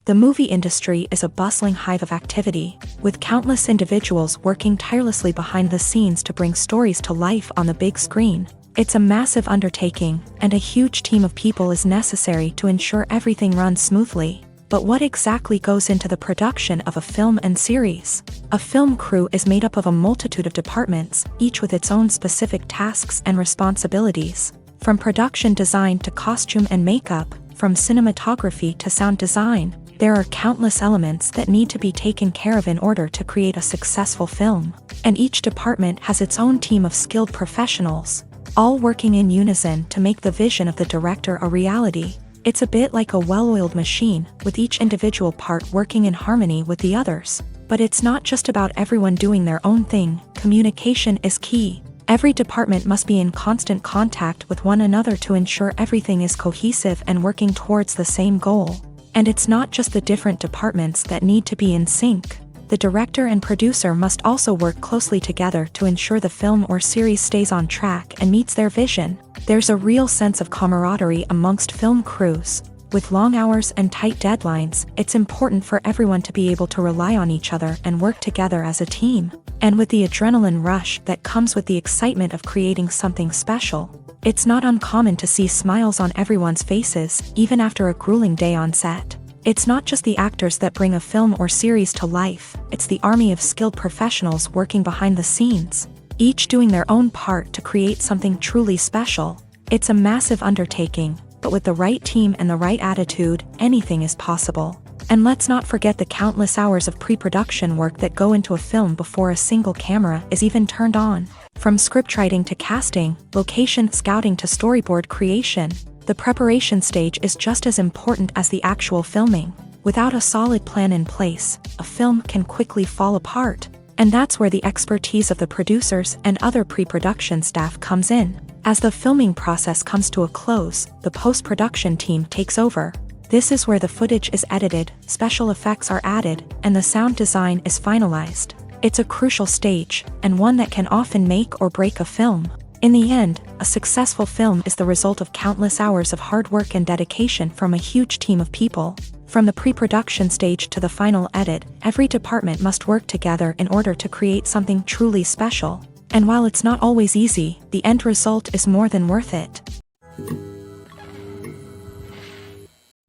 The movie industry is a bustling hive of activity, with countless individuals working tirelessly behind the scenes to bring stories to life on the big screen. It's a massive undertaking, and a huge team of people is necessary to ensure everything runs smoothly. But what exactly goes into the production of a film and series? A film crew is made up of a multitude of departments, each with its own specific tasks and responsibilities. From production design to costume and makeup, from cinematography to sound design, there are countless elements that need to be taken care of in order to create a successful film. And each department has its own team of skilled professionals, all working in unison to make the vision of the director a reality. It's a bit like a well-oiled machine, with each individual part working in harmony with the others. But it's not just about everyone doing their own thing. Communication is key. Every department must be in constant contact with one another to ensure everything is cohesive and working towards the same goal. And it's not just the different departments that need to be in sync. The director and producer must also work closely together to ensure the film or series stays on track and meets their vision. There's a real sense of camaraderie amongst film crews. With long hours and tight deadlines, it's important for everyone to be able to rely on each other and work together as a team. And with the adrenaline rush that comes with the excitement of creating something special, it's not uncommon to see smiles on everyone's faces, even after a grueling day on set. It's not just the actors that bring a film or series to life, it's the army of skilled professionals working behind the scenes, each doing their own part to create something truly special. It's a massive undertaking, but with the right team and the right attitude, anything is possible. And let's not forget the countless hours of pre-production work that go into a film before a single camera is even turned on. From scriptwriting to casting, location scouting to storyboard creation, the preparation stage is just as important as the actual filming. Without a solid plan in place, a film can quickly fall apart. And that's where the expertise of the producers and other pre-production staff comes in. As the filming process comes to a close, the post-production team takes over. This is where the footage is edited, special effects are added, and the sound design is finalized. It's a crucial stage, and one that can often make or break a film. In the end, a successful film is the result of countless hours of hard work and dedication from a huge team of people. From the pre-production stage to the final edit, every department must work together in order to create something truly special. And while it's not always easy, the end result is more than worth it.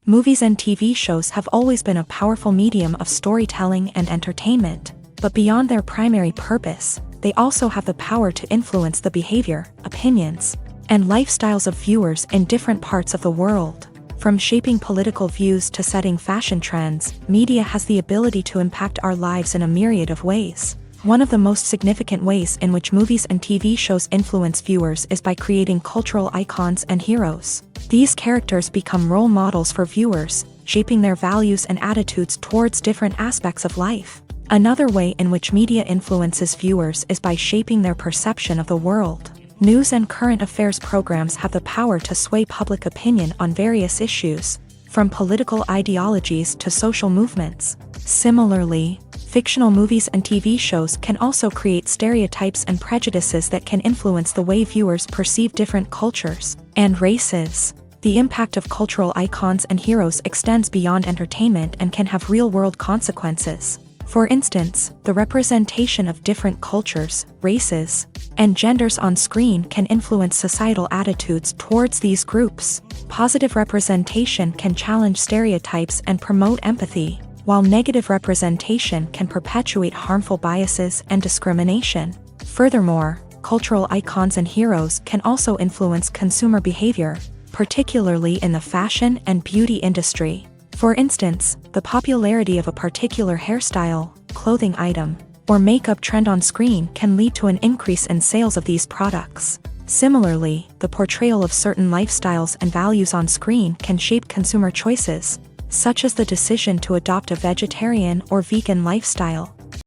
Movies and TV shows have always been a powerful medium of storytelling and entertainment, but beyond their primary purpose, they also have the power to influence the behavior, opinions, and lifestyles of viewers in different parts of the world. From shaping political views to setting fashion trends, media has the ability to impact our lives in a myriad of ways. One of the most significant ways in which movies and TV shows influence viewers is by creating cultural icons and heroes. These characters become role models for viewers, shaping their values and attitudes towards different aspects of life. Another way in which media influences viewers is by shaping their perception of the world. News and current affairs programs have the power to sway public opinion on various issues, from political ideologies to social movements. Similarly, fictional movies and TV shows can also create stereotypes and prejudices that can influence the way viewers perceive different cultures and races. The impact of cultural icons and heroes extends beyond entertainment and can have real-world consequences. For instance, the representation of different cultures, races, and genders on screen can influence societal attitudes towards these groups. Positive representation can challenge stereotypes and promote empathy, while negative representation can perpetuate harmful biases and discrimination. Furthermore, cultural icons and heroes can also influence consumer behavior, particularly in the fashion and beauty industry. For instance, the popularity of a particular hairstyle, clothing item, or makeup trend on screen can lead to an increase in sales of these products. Similarly, the portrayal of certain lifestyles and values on screen can shape consumer choices, such as the decision to adopt a vegetarian or vegan lifestyle.